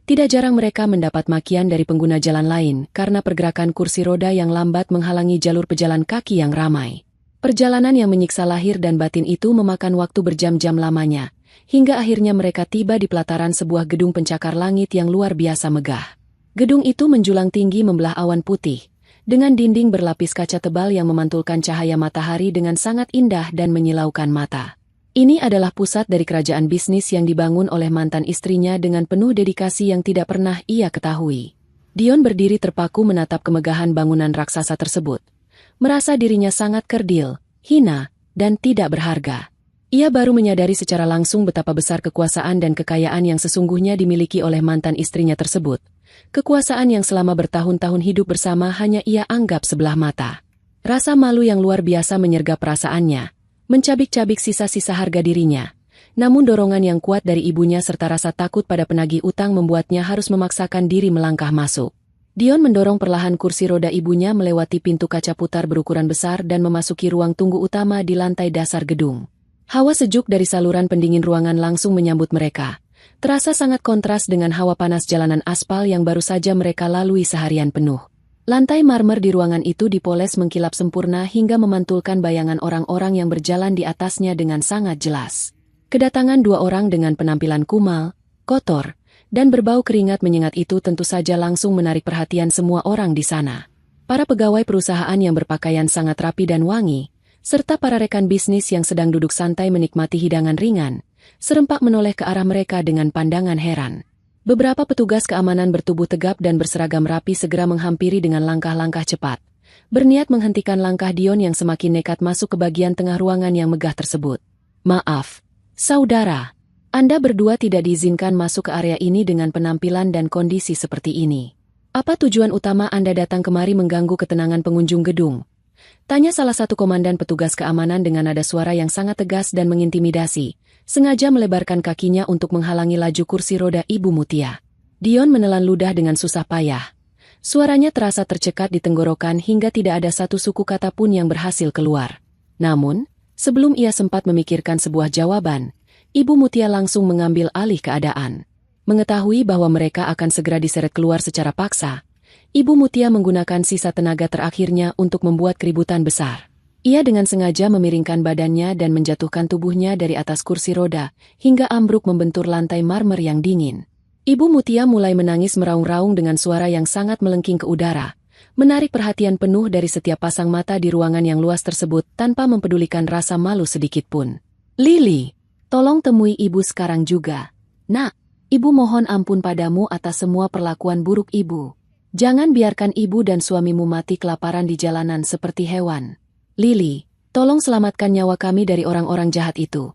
tidak jarang mereka mendapat makian dari pengguna jalan lain karena pergerakan kursi roda yang lambat menghalangi jalur pejalan kaki yang ramai. Perjalanan yang menyiksa lahir dan batin itu memakan waktu berjam-jam lamanya, hingga akhirnya mereka tiba di pelataran sebuah gedung pencakar langit yang luar biasa megah. Gedung itu menjulang tinggi membelah awan putih, dengan dinding berlapis kaca tebal yang memantulkan cahaya matahari dengan sangat indah dan menyilaukan mata. Ini adalah pusat dari kerajaan bisnis yang dibangun oleh mantan istrinya dengan penuh dedikasi yang tidak pernah ia ketahui. Dion berdiri terpaku menatap kemegahan bangunan raksasa tersebut. Merasa dirinya sangat kerdil, hina, dan tidak berharga. Ia baru menyadari secara langsung betapa besar kekuasaan dan kekayaan yang sesungguhnya dimiliki oleh mantan istrinya tersebut. Kekuasaan yang selama bertahun-tahun hidup bersama hanya ia anggap sebelah mata. Rasa malu yang luar biasa menyergap perasaannya, mencabik-cabik sisa-sisa harga dirinya. Namun dorongan yang kuat dari ibunya serta rasa takut pada penagih utang membuatnya harus memaksakan diri melangkah masuk. Dion mendorong perlahan kursi roda ibunya melewati pintu kaca putar berukuran besar dan memasuki ruang tunggu utama di lantai dasar gedung. Hawa sejuk dari saluran pendingin ruangan langsung menyambut mereka. Terasa sangat kontras dengan hawa panas jalanan aspal yang baru saja mereka lalui seharian penuh. Lantai marmer di ruangan itu dipoles mengkilap sempurna hingga memantulkan bayangan orang-orang yang berjalan di atasnya dengan sangat jelas. Kedatangan dua orang dengan penampilan kumal, kotor, dan berbau keringat menyengat itu tentu saja langsung menarik perhatian semua orang di sana. Para pegawai perusahaan yang berpakaian sangat rapi dan wangi, serta para rekan bisnis yang sedang duduk santai menikmati hidangan ringan, serempak menoleh ke arah mereka dengan pandangan heran. Beberapa petugas keamanan bertubuh tegap dan berseragam rapi segera menghampiri dengan langkah-langkah cepat, berniat menghentikan langkah Dion yang semakin nekat masuk ke bagian tengah ruangan yang megah tersebut. "Maaf, saudara. Anda berdua tidak diizinkan masuk ke area ini dengan penampilan dan kondisi seperti ini. Apa tujuan utama Anda datang kemari mengganggu ketenangan pengunjung gedung?" Tanya salah satu komandan petugas keamanan dengan nada suara yang sangat tegas dan mengintimidasi, sengaja melebarkan kakinya untuk menghalangi laju kursi roda Ibu Mutia. Dion menelan ludah dengan susah payah. Suaranya terasa tercekat di tenggorokan hingga tidak ada satu suku kata pun yang berhasil keluar. Namun, sebelum ia sempat memikirkan sebuah jawaban, Ibu Mutia langsung mengambil alih keadaan. Mengetahui bahwa mereka akan segera diseret keluar secara paksa, Ibu Mutia menggunakan sisa tenaga terakhirnya untuk membuat keributan besar. Ia dengan sengaja memiringkan badannya dan menjatuhkan tubuhnya dari atas kursi roda, hingga ambruk membentur lantai marmer yang dingin. Ibu Mutia mulai menangis meraung-raung dengan suara yang sangat melengking ke udara, menarik perhatian penuh dari setiap pasang mata di ruangan yang luas tersebut tanpa mempedulikan rasa malu sedikit pun. "Lily, tolong temui ibu sekarang juga. Nak, ibu mohon ampun padamu atas semua perlakuan buruk ibu. Jangan biarkan ibu dan suamimu mati kelaparan di jalanan seperti hewan. Lily, tolong selamatkan nyawa kami dari orang-orang jahat itu."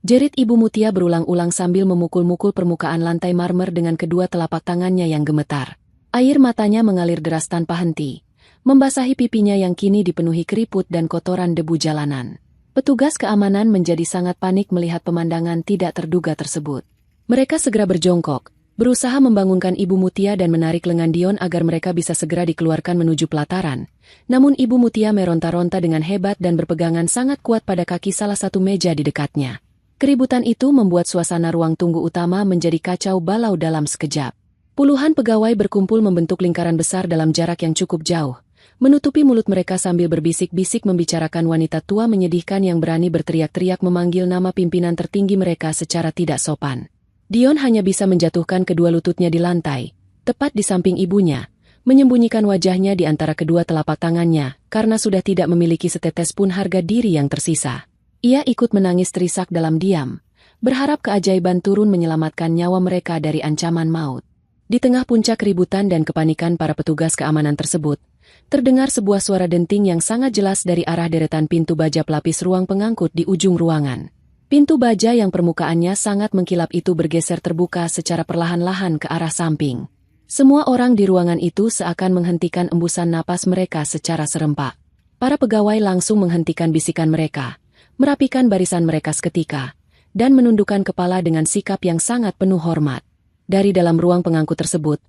Jerit Ibu Mutia berulang-ulang sambil memukul-mukul permukaan lantai marmer dengan kedua telapak tangannya yang gemetar. Air matanya mengalir deras tanpa henti, membasahi pipinya yang kini dipenuhi keriput dan kotoran debu jalanan. Petugas keamanan menjadi sangat panik melihat pemandangan tidak terduga tersebut. Mereka segera berjongkok, berusaha membangunkan Ibu Mutia dan menarik lengan Dion agar mereka bisa segera dikeluarkan menuju pelataran. Namun Ibu Mutia meronta-ronta dengan hebat dan berpegangan sangat kuat pada kaki salah satu meja di dekatnya. Keributan itu membuat suasana ruang tunggu utama menjadi kacau balau dalam sekejap. Puluhan pegawai berkumpul membentuk lingkaran besar dalam jarak yang cukup jauh, menutupi mulut mereka sambil berbisik-bisik membicarakan wanita tua menyedihkan yang berani berteriak-teriak memanggil nama pimpinan tertinggi mereka secara tidak sopan. Dion hanya bisa menjatuhkan kedua lututnya di lantai, tepat di samping ibunya, menyembunyikan wajahnya di antara kedua telapak tangannya, karena sudah tidak memiliki setetes pun harga diri yang tersisa. Ia ikut menangis terisak dalam diam, berharap keajaiban turun menyelamatkan nyawa mereka dari ancaman maut. Di tengah puncak keributan dan kepanikan para petugas keamanan tersebut, terdengar sebuah suara denting yang sangat jelas dari arah deretan pintu baja pelapis ruang pengangkut di ujung ruangan. Pintu baja yang permukaannya sangat mengkilap itu bergeser terbuka secara perlahan-lahan ke arah samping. Semua orang di ruangan itu seakan menghentikan embusan napas mereka secara serempak. Para pegawai langsung menghentikan bisikan mereka, merapikan barisan mereka seketika, dan menundukkan kepala dengan sikap yang sangat penuh hormat. Dari dalam ruang pengangkut tersebut,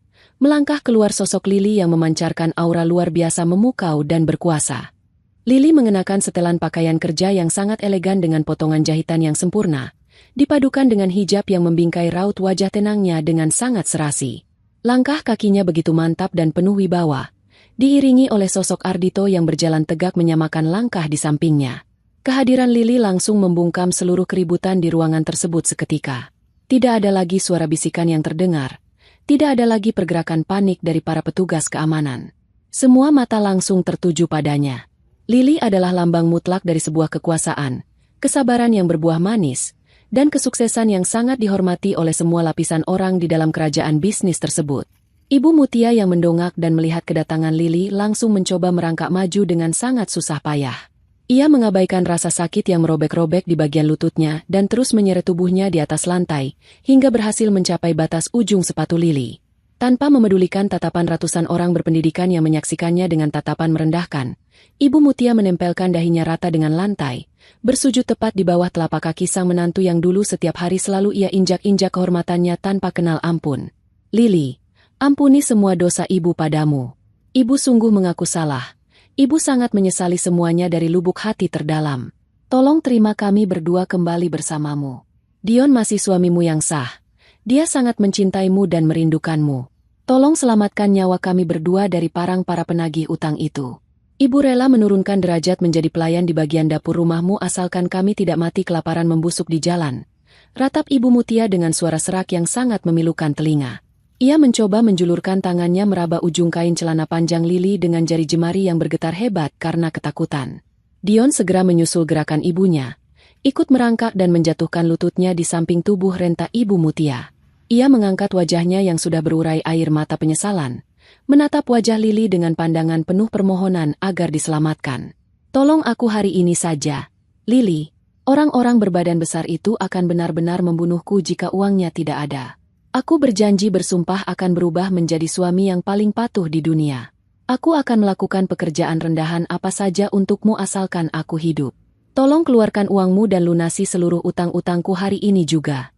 melangkah keluar sosok Lily yang memancarkan aura luar biasa memukau dan berkuasa. Lily mengenakan setelan pakaian kerja yang sangat elegan dengan potongan jahitan yang sempurna, dipadukan dengan hijab yang membingkai raut wajah tenangnya dengan sangat serasi. Langkah kakinya begitu mantap dan penuh wibawa, diiringi oleh sosok Ardhito yang berjalan tegak menyamakan langkah di sampingnya. Kehadiran Lily langsung membungkam seluruh keributan di ruangan tersebut seketika. Tidak ada lagi suara bisikan yang terdengar, tidak ada lagi pergerakan panik dari para petugas keamanan. Semua mata langsung tertuju padanya. Lily adalah lambang mutlak dari sebuah kekuasaan, kesabaran yang berbuah manis, dan kesuksesan yang sangat dihormati oleh semua lapisan orang di dalam kerajaan bisnis tersebut. Ibu Mutia yang mendongak dan melihat kedatangan Lily langsung mencoba merangkak maju dengan sangat susah payah. Ia mengabaikan rasa sakit yang merobek-robek di bagian lututnya dan terus menyeret tubuhnya di atas lantai, hingga berhasil mencapai batas ujung sepatu Lily. Tanpa memedulikan tatapan ratusan orang berpendidikan yang menyaksikannya dengan tatapan merendahkan, Ibu Mutia menempelkan dahinya rata dengan lantai, bersujud tepat di bawah telapak kaki sang menantu yang dulu setiap hari selalu ia injak-injak kehormatannya tanpa kenal ampun. "Lily, ampuni semua dosa ibu padamu. Ibu sungguh mengaku salah. Ibu sangat menyesali semuanya dari lubuk hati terdalam. Tolong terima kami berdua kembali bersamamu. Dion masih suamimu yang sah. Dia sangat mencintaimu dan merindukanmu. Tolong selamatkan nyawa kami berdua dari parang para penagih utang itu. Ibu rela menurunkan derajat menjadi pelayan di bagian dapur rumahmu asalkan kami tidak mati kelaparan membusuk di jalan," ratap Ibu Mutia dengan suara serak yang sangat memilukan telinga. Ia mencoba menjulurkan tangannya meraba ujung kain celana panjang Lily dengan jari jemari yang bergetar hebat karena ketakutan. Dion segera menyusul gerakan ibunya, ikut merangkak dan menjatuhkan lututnya di samping tubuh renta Ibu Mutia. Ia mengangkat wajahnya yang sudah berurai air mata penyesalan, menatap wajah Lili dengan pandangan penuh permohonan agar diselamatkan. Tolong aku hari ini saja, Lili. Orang-orang berbadan besar itu akan benar-benar membunuhku jika uangnya tidak ada. Aku berjanji bersumpah akan berubah menjadi suami yang paling patuh di dunia. Aku akan melakukan pekerjaan rendahan apa saja untukmu asalkan aku hidup. Tolong keluarkan uangmu dan lunasi seluruh utang-utangku hari ini juga.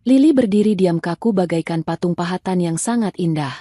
Lili berdiri diam kaku bagaikan patung pahatan yang sangat indah.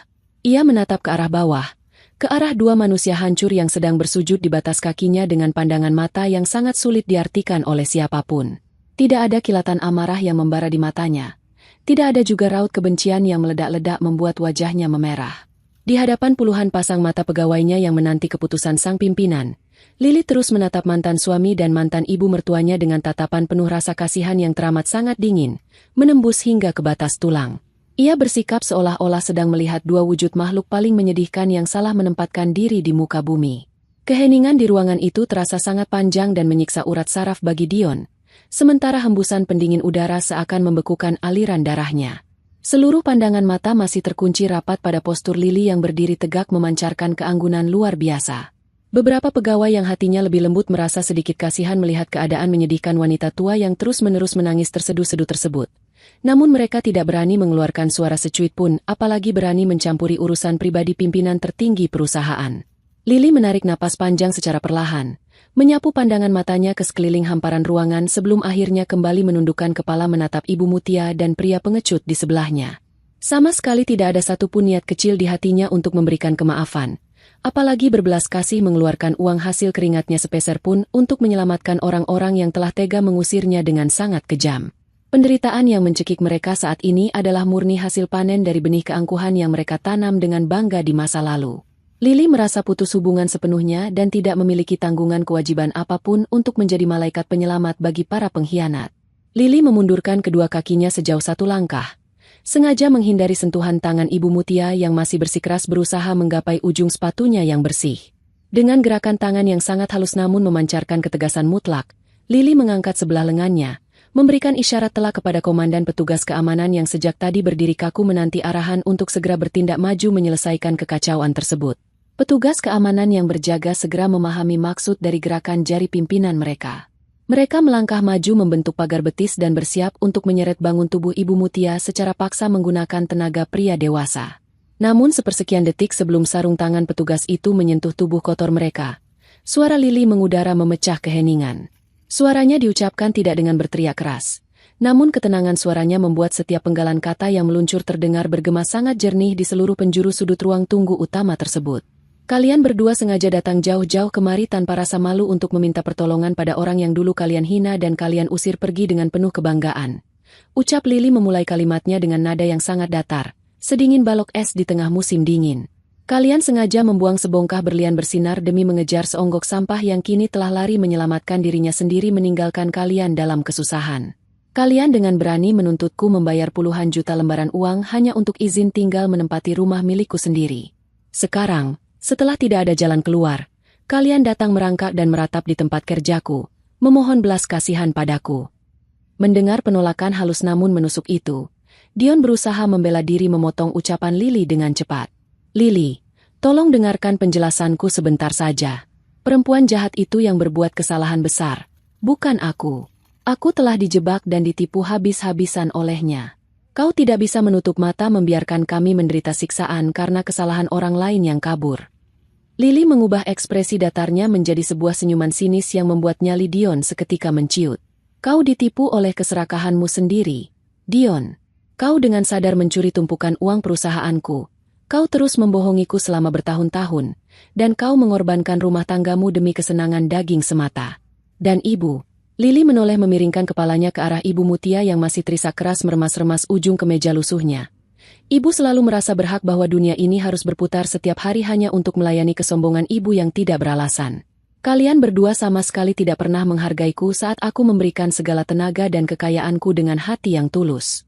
Ia menatap ke arah bawah, ke arah dua manusia hancur yang sedang bersujud di batas kakinya dengan pandangan mata yang sangat sulit diartikan oleh siapapun. Tidak ada kilatan amarah yang membara di matanya. Tidak ada juga raut kebencian yang meledak-ledak membuat wajahnya memerah. Di hadapan puluhan pasang mata pegawainya yang menanti keputusan sang pimpinan, Lili terus menatap mantan suami dan mantan ibu mertuanya dengan tatapan penuh rasa kasihan yang teramat sangat dingin, menembus hingga ke batas tulang. Ia bersikap seolah-olah sedang melihat dua wujud makhluk paling menyedihkan yang salah menempatkan diri di muka bumi. Keheningan di ruangan itu terasa sangat panjang dan menyiksa urat saraf bagi Dion, sementara hembusan pendingin udara seakan membekukan aliran darahnya. Seluruh pandangan mata masih terkunci rapat pada postur Lili yang berdiri tegak memancarkan keanggunan luar biasa. Beberapa pegawai yang hatinya lebih lembut merasa sedikit kasihan melihat keadaan menyedihkan wanita tua yang terus-menerus menangis terseduh-seduh tersebut. Namun mereka tidak berani mengeluarkan suara secuit pun, apalagi berani mencampuri urusan pribadi pimpinan tertinggi perusahaan. Lili menarik napas panjang secara perlahan, menyapu pandangan matanya ke sekeliling hamparan ruangan sebelum akhirnya kembali menundukkan kepala menatap Ibu Mutia dan pria pengecut di sebelahnya. Sama sekali tidak ada satupun niat kecil di hatinya untuk memberikan kemaafan. Apalagi berbelas kasih mengeluarkan uang hasil keringatnya sepeser pun untuk menyelamatkan orang-orang yang telah tega mengusirnya dengan sangat kejam. Penderitaan yang mencekik mereka saat ini adalah murni hasil panen dari benih keangkuhan yang mereka tanam dengan bangga di masa lalu. Lili merasa putus hubungan sepenuhnya dan tidak memiliki tanggungan kewajiban apapun untuk menjadi malaikat penyelamat bagi para pengkhianat. Lili memundurkan kedua kakinya sejauh 1 langkah, sengaja menghindari sentuhan tangan Ibu Mutia yang masih bersikeras berusaha menggapai ujung sepatunya yang bersih. Dengan gerakan tangan yang sangat halus namun memancarkan ketegasan mutlak, Lili mengangkat sebelah lengannya, memberikan isyarat telak kepada komandan petugas keamanan yang sejak tadi berdiri kaku menanti arahan untuk segera bertindak maju menyelesaikan kekacauan tersebut. Petugas keamanan yang berjaga segera memahami maksud dari gerakan jari pimpinan mereka. Mereka melangkah maju membentuk pagar betis dan bersiap untuk menyeret bangun tubuh Ibu Mutia secara paksa menggunakan tenaga pria dewasa. Namun sepersekian detik sebelum sarung tangan petugas itu menyentuh tubuh kotor mereka, suara Lili mengudara memecah keheningan. Suaranya diucapkan tidak dengan berteriak keras, namun ketenangan suaranya membuat setiap penggalan kata yang meluncur terdengar bergema sangat jernih di seluruh penjuru sudut ruang tunggu utama tersebut. Kalian berdua sengaja datang jauh-jauh kemari tanpa rasa malu untuk meminta pertolongan pada orang yang dulu kalian hina dan kalian usir pergi dengan penuh kebanggaan. Ucap Lili memulai kalimatnya dengan nada yang sangat datar, sedingin balok es di tengah musim dingin. Kalian sengaja membuang sebongkah berlian bersinar demi mengejar seonggok sampah yang kini telah lari menyelamatkan dirinya sendiri meninggalkan kalian dalam kesusahan. Kalian dengan berani menuntutku membayar puluhan juta lembaran uang hanya untuk izin tinggal menempati rumah milikku sendiri. Sekarang, setelah tidak ada jalan keluar, kalian datang merangkak dan meratap di tempat kerjaku, memohon belas kasihan padaku. Mendengar penolakan halus namun menusuk itu, Dion berusaha membela diri memotong ucapan Lili dengan cepat. Lili, tolong dengarkan penjelasanku sebentar saja. Perempuan jahat itu yang berbuat kesalahan besar, bukan aku. Aku telah dijebak dan ditipu habis-habisan olehnya. Kau tidak bisa menutup mata membiarkan kami menderita siksaan karena kesalahan orang lain yang kabur. Lili mengubah ekspresi datarnya menjadi sebuah senyuman sinis yang membuat nyali Dion seketika menciut. Kau ditipu oleh keserakahanmu sendiri, Dion. Kau dengan sadar mencuri tumpukan uang perusahaanku. Kau terus membohongiku selama bertahun-tahun, dan kau mengorbankan rumah tanggamu demi kesenangan daging semata. Dan ibu, Lili menoleh memiringkan kepalanya ke arah Ibu Mutia yang masih terisak keras meremas-remas ujung kemeja lusuhnya. Ibu selalu merasa berhak bahwa dunia ini harus berputar setiap hari hanya untuk melayani kesombongan ibu yang tidak beralasan. Kalian berdua sama sekali tidak pernah menghargaiku saat aku memberikan segala tenaga dan kekayaanku dengan hati yang tulus.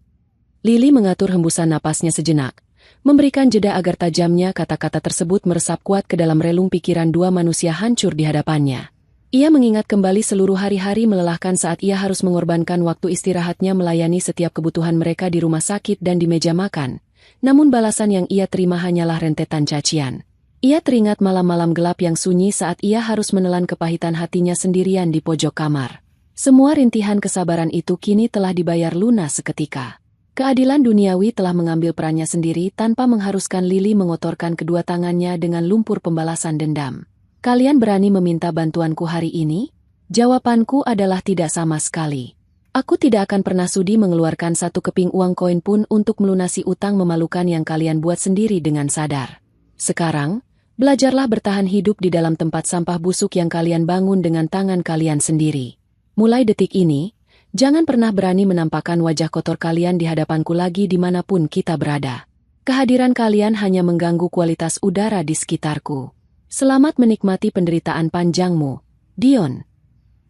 Lili mengatur hembusan napasnya sejenak, memberikan jeda agar tajamnya kata-kata tersebut meresap kuat ke dalam relung pikiran dua manusia hancur di hadapannya. Ia mengingat kembali seluruh hari-hari melelahkan saat ia harus mengorbankan waktu istirahatnya melayani setiap kebutuhan mereka di rumah sakit dan di meja makan. Namun balasan yang ia terima hanyalah rentetan cacian. Ia teringat malam-malam gelap yang sunyi saat ia harus menelan kepahitan hatinya sendirian di pojok kamar. Semua rintihan kesabaran itu kini telah dibayar lunas seketika. Keadilan duniawi telah mengambil perannya sendiri tanpa mengharuskan Lily mengotorkan kedua tangannya dengan lumpur pembalasan dendam. Kalian berani meminta bantuanku hari ini? Jawabanku adalah tidak sama sekali. Aku tidak akan pernah sudi mengeluarkan satu keping uang koin pun untuk melunasi utang memalukan yang kalian buat sendiri dengan sadar. Sekarang, belajarlah bertahan hidup di dalam tempat sampah busuk yang kalian bangun dengan tangan kalian sendiri. Mulai detik ini, jangan pernah berani menampakkan wajah kotor kalian di hadapanku lagi dimanapun kita berada. Kehadiran kalian hanya mengganggu kualitas udara di sekitarku. Selamat menikmati penderitaan panjangmu, Dion.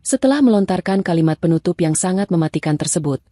Setelah melontarkan kalimat penutup yang sangat mematikan tersebut,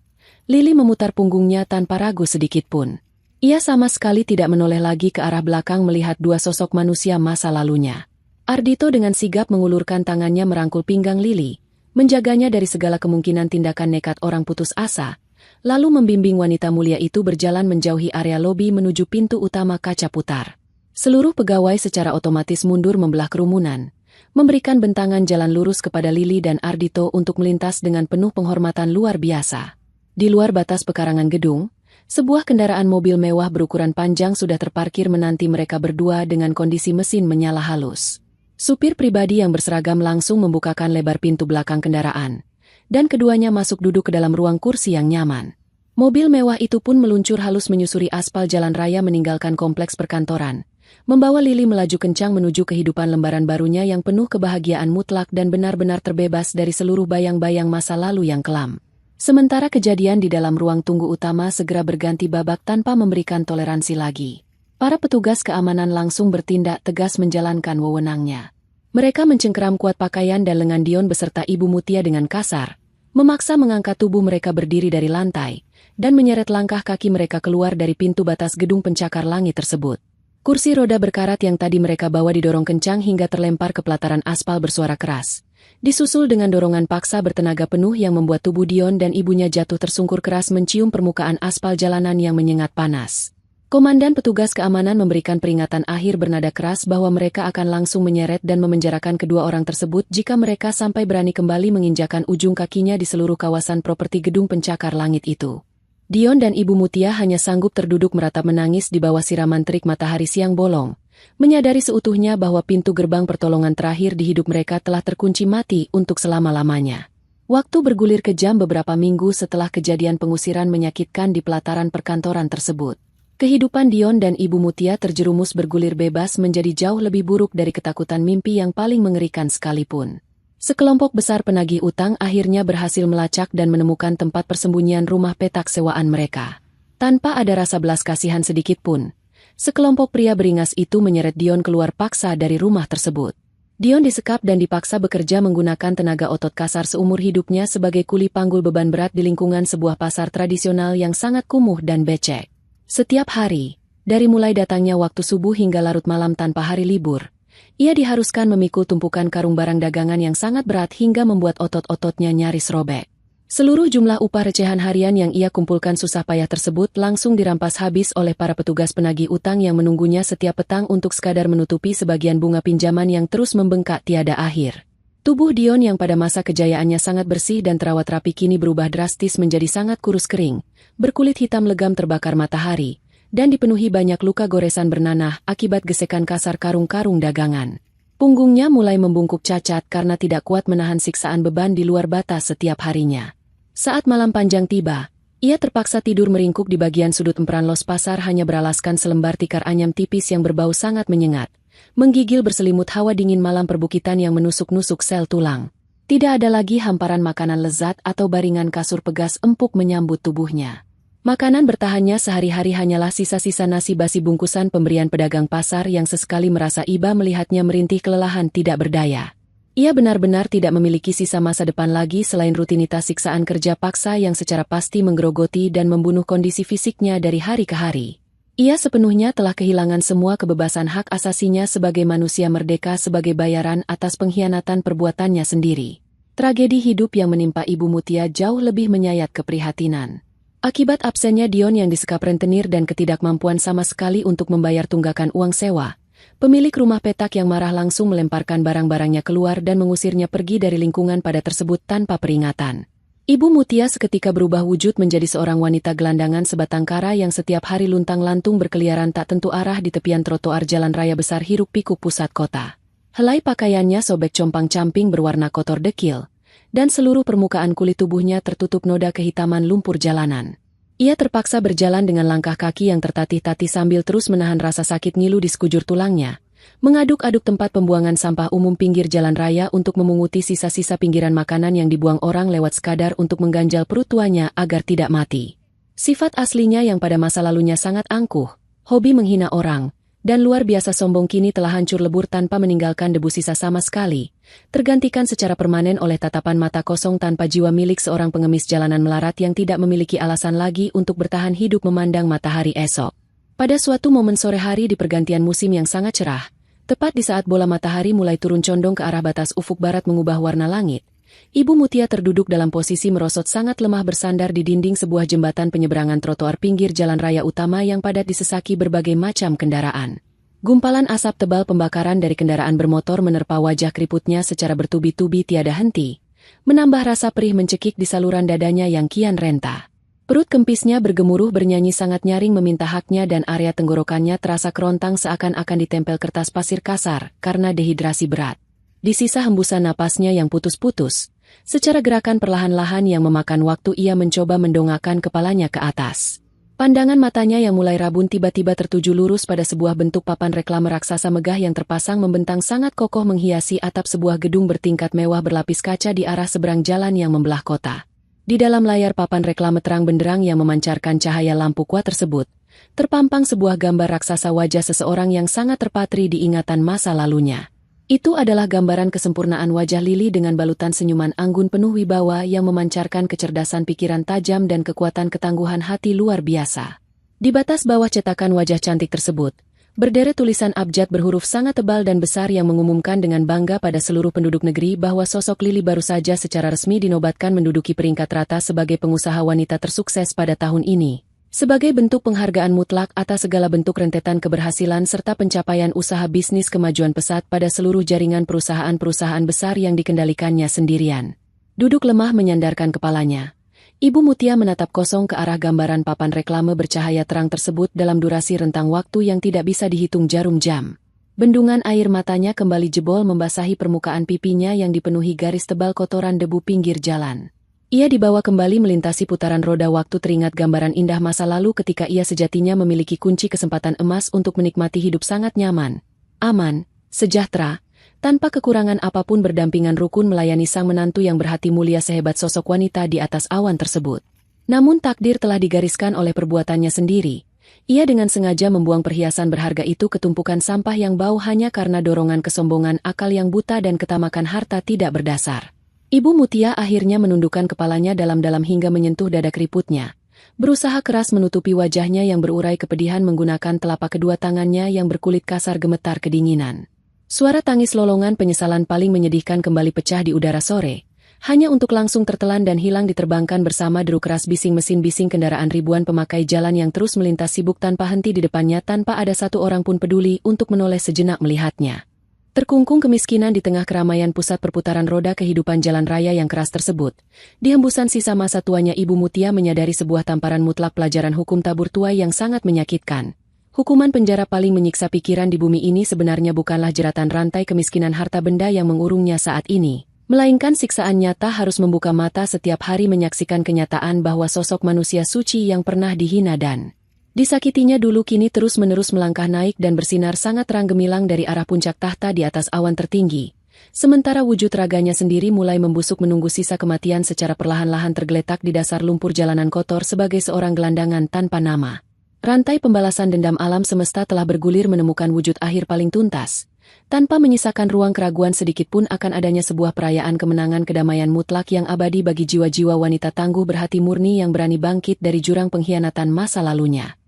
Lily memutar punggungnya tanpa ragu sedikitpun. Ia sama sekali tidak menoleh lagi ke arah belakang melihat dua sosok manusia masa lalunya. Ardhito dengan sigap mengulurkan tangannya merangkul pinggang Lily, menjaganya dari segala kemungkinan tindakan nekat orang putus asa, lalu membimbing wanita mulia itu berjalan menjauhi area lobi menuju pintu utama kaca putar. Seluruh pegawai secara otomatis mundur membelah kerumunan, memberikan bentangan jalan lurus kepada Lily dan Ardhito untuk melintas dengan penuh penghormatan luar biasa. Di luar batas pekarangan gedung, sebuah kendaraan mobil mewah berukuran panjang sudah terparkir menanti mereka berdua dengan kondisi mesin menyala halus. Supir pribadi yang berseragam langsung membukakan lebar pintu belakang kendaraan, dan keduanya masuk duduk ke dalam ruang kursi yang nyaman. Mobil mewah itu pun meluncur halus menyusuri aspal jalan raya meninggalkan kompleks perkantoran, membawa Lily melaju kencang menuju kehidupan lembaran barunya yang penuh kebahagiaan mutlak dan benar-benar terbebas dari seluruh bayang-bayang masa lalu yang kelam. Sementara kejadian di dalam ruang tunggu utama segera berganti babak tanpa memberikan toleransi lagi. Para petugas keamanan langsung bertindak tegas menjalankan wewenangnya. Mereka mencengkeram kuat pakaian dan lengan Dion beserta Ibu Mutia dengan kasar, memaksa mengangkat tubuh mereka berdiri dari lantai, dan menyeret langkah kaki mereka keluar dari pintu batas gedung pencakar langit tersebut. Kursi roda berkarat yang tadi mereka bawa didorong kencang hingga terlempar ke pelataran aspal bersuara keras. Disusul dengan dorongan paksa bertenaga penuh yang membuat tubuh Dion dan ibunya jatuh tersungkur keras mencium permukaan aspal jalanan yang menyengat panas. Komandan petugas keamanan memberikan peringatan akhir bernada keras bahwa mereka akan langsung menyeret dan memenjarakan kedua orang tersebut jika mereka sampai berani kembali menginjakan ujung kakinya di seluruh kawasan properti gedung pencakar langit itu. Dion dan Ibu Mutia hanya sanggup terduduk meratap menangis di bawah siraman terik matahari siang bolong, menyadari seutuhnya bahwa pintu gerbang pertolongan terakhir di hidup mereka telah terkunci mati untuk selama-lamanya. Waktu bergulir kejam beberapa minggu setelah kejadian pengusiran menyakitkan di pelataran perkantoran tersebut. Kehidupan Dion dan Ibu Mutia terjerumus bergulir bebas menjadi jauh lebih buruk dari ketakutan mimpi yang paling mengerikan sekalipun. Sekelompok besar penagih utang akhirnya berhasil melacak dan menemukan tempat persembunyian rumah petak sewaan mereka. Tanpa ada rasa belas kasihan sedikit pun, sekelompok pria beringas itu menyeret Dion keluar paksa dari rumah tersebut. Dion disekap dan dipaksa bekerja menggunakan tenaga otot kasar seumur hidupnya sebagai kuli panggul beban berat di lingkungan sebuah pasar tradisional yang sangat kumuh dan becek. Setiap hari, dari mulai datangnya waktu subuh hingga larut malam tanpa hari libur, ia diharuskan memikul tumpukan karung barang dagangan yang sangat berat hingga membuat otot-ototnya nyaris robek. Seluruh jumlah upah recehan harian yang ia kumpulkan susah payah tersebut langsung dirampas habis oleh para petugas penagih utang yang menunggunya setiap petang untuk sekadar menutupi sebagian bunga pinjaman yang terus membengkak tiada akhir. Tubuh Dion yang pada masa kejayaannya sangat bersih dan terawat rapi kini berubah drastis menjadi sangat kurus kering, berkulit hitam legam terbakar matahari, dan dipenuhi banyak luka goresan bernanah akibat gesekan kasar karung-karung dagangan. Punggungnya mulai membungkuk cacat karena tidak kuat menahan siksaan beban di luar batas setiap harinya. Saat malam panjang tiba, ia terpaksa tidur meringkuk di bagian sudut emperan los pasar hanya beralaskan selembar tikar anyam tipis yang berbau sangat menyengat, menggigil berselimut hawa dingin malam perbukitan yang menusuk-nusuk sel tulang. Tidak ada lagi hamparan makanan lezat atau baringan kasur pegas empuk menyambut tubuhnya. Makanan bertahannya sehari-hari hanyalah sisa-sisa nasi basi bungkusan pemberian pedagang pasar yang sesekali merasa iba melihatnya merintih kelelahan tidak berdaya. Ia benar-benar tidak memiliki sisa masa depan lagi selain rutinitas siksaan kerja paksa yang secara pasti menggerogoti dan membunuh kondisi fisiknya dari hari ke hari. Ia sepenuhnya telah kehilangan semua kebebasan hak asasinya sebagai manusia merdeka sebagai bayaran atas pengkhianatan perbuatannya sendiri. Tragedi hidup yang menimpa Ibu Mutia jauh lebih menyayat keprihatinan. Akibat absennya Dion yang disekap rentenir dan ketidakmampuan sama sekali untuk membayar tunggakan uang sewa, pemilik rumah petak yang marah langsung melemparkan barang-barangnya keluar dan mengusirnya pergi dari lingkungan pada tersebut tanpa peringatan. Ibu Mutia seketika berubah wujud menjadi seorang wanita gelandangan sebatang kara yang setiap hari luntang-lantung berkeliaran tak tentu arah di tepian trotoar jalan raya besar hiruk-pikuk pusat kota. Helai pakaiannya sobek compang-camping berwarna kotor dekil, dan seluruh permukaan kulit tubuhnya tertutup noda kehitaman lumpur jalanan. Ia terpaksa berjalan dengan langkah kaki yang tertatih-tatih sambil terus menahan rasa sakit ngilu di sekujur tulangnya, mengaduk-aduk tempat pembuangan sampah umum pinggir jalan raya untuk memunguti sisa-sisa pinggiran makanan yang dibuang orang lewat sekadar untuk mengganjal perut tuanya agar tidak mati. Sifat aslinya yang pada masa lalunya sangat angkuh, hobi menghina orang, dan luar biasa sombong kini telah hancur lebur tanpa meninggalkan debu sisa sama sekali, tergantikan secara permanen oleh tatapan mata kosong tanpa jiwa milik seorang pengemis jalanan melarat yang tidak memiliki alasan lagi untuk bertahan hidup memandang matahari esok. Pada suatu momen sore hari di pergantian musim yang sangat cerah, tepat di saat bola matahari mulai turun condong ke arah batas ufuk barat mengubah warna langit, Ibu Mutia terduduk dalam posisi merosot sangat lemah bersandar di dinding sebuah jembatan penyeberangan trotoar pinggir jalan raya utama yang padat disesaki berbagai macam kendaraan. Gumpalan asap tebal pembakaran dari kendaraan bermotor menerpa wajah keriputnya secara bertubi-tubi tiada henti, menambah rasa perih mencekik di saluran dadanya yang kian renta. Perut kempisnya bergemuruh bernyanyi sangat nyaring meminta haknya dan area tenggorokannya terasa kerontang seakan-akan ditempel kertas pasir kasar karena dehidrasi berat. Di sisa hembusan napasnya yang putus-putus, secara gerakan perlahan-lahan yang memakan waktu ia mencoba mendongakkan kepalanya ke atas. Pandangan matanya yang mulai rabun tiba-tiba tertuju lurus pada sebuah bentuk papan reklame raksasa megah yang terpasang membentang sangat kokoh menghiasi atap sebuah gedung bertingkat mewah berlapis kaca di arah seberang jalan yang membelah kota. Di dalam layar papan reklame terang benderang yang memancarkan cahaya lampu kuat tersebut, terpampang sebuah gambar raksasa wajah seseorang yang sangat terpatri di ingatan masa lalunya. Itu adalah gambaran kesempurnaan wajah Lili dengan balutan senyuman anggun penuh wibawa yang memancarkan kecerdasan pikiran tajam dan kekuatan ketangguhan hati luar biasa. Di batas bawah cetakan wajah cantik tersebut, berderet tulisan abjad berhuruf sangat tebal dan besar yang mengumumkan dengan bangga pada seluruh penduduk negeri bahwa sosok Lili baru saja secara resmi dinobatkan menduduki peringkat rata sebagai pengusaha wanita tersukses pada tahun ini, sebagai bentuk penghargaan mutlak atas segala bentuk rentetan keberhasilan serta pencapaian usaha bisnis kemajuan pesat pada seluruh jaringan perusahaan-perusahaan besar yang dikendalikannya sendirian. Duduk lemah menyandarkan kepalanya, Ibu Mutia menatap kosong ke arah gambaran papan reklame bercahaya terang tersebut dalam durasi rentang waktu yang tidak bisa dihitung jarum jam. Bendungan air matanya kembali jebol membasahi permukaan pipinya yang dipenuhi garis tebal kotoran debu pinggir jalan. Ia dibawa kembali melintasi putaran roda waktu teringat gambaran indah masa lalu ketika ia sejatinya memiliki kunci kesempatan emas untuk menikmati hidup sangat nyaman, aman, sejahtera, tanpa kekurangan apapun berdampingan rukun melayani sang menantu yang berhati mulia sehebat sosok wanita di atas awan tersebut. Namun takdir telah digariskan oleh perbuatannya sendiri. Ia dengan sengaja membuang perhiasan berharga itu ke tumpukan sampah yang bau hanya karena dorongan kesombongan akal yang buta dan ketamakan harta tidak berdasar. Ibu Mutia akhirnya menundukkan kepalanya dalam-dalam hingga menyentuh dada keriputnya. Berusaha keras menutupi wajahnya yang berurai kepedihan menggunakan telapak kedua tangannya yang berkulit kasar gemetar kedinginan. Suara tangis lolongan penyesalan paling menyedihkan kembali pecah di udara sore, hanya untuk langsung tertelan dan hilang diterbangkan bersama deru keras bising mesin bising kendaraan ribuan pemakai jalan yang terus melintas sibuk tanpa henti di depannya tanpa ada satu orang pun peduli untuk menoleh sejenak melihatnya. Terkungkung kemiskinan di tengah keramaian pusat perputaran roda kehidupan jalan raya yang keras tersebut, di hembusan sisa masa tuanya Ibu Mutia menyadari sebuah tamparan mutlak pelajaran hukum tabur tuai yang sangat menyakitkan. Hukuman penjara paling menyiksa pikiran di bumi ini sebenarnya bukanlah jeratan rantai kemiskinan harta benda yang mengurungnya saat ini, melainkan siksaan nyata harus membuka mata setiap hari menyaksikan kenyataan bahwa sosok manusia suci yang pernah dihina dan disakitinya dulu kini terus-menerus melangkah naik dan bersinar sangat terang gemilang dari arah puncak tahta di atas awan tertinggi, sementara wujud raganya sendiri mulai membusuk menunggu sisa kematian secara perlahan-lahan tergeletak di dasar lumpur jalanan kotor sebagai seorang gelandangan tanpa nama. Rantai pembalasan dendam alam semesta telah bergulir menemukan wujud akhir paling tuntas, tanpa menyisakan ruang keraguan sedikitpun akan adanya sebuah perayaan kemenangan kedamaian mutlak yang abadi bagi jiwa-jiwa wanita tangguh berhati murni yang berani bangkit dari jurang pengkhianatan masa lalunya.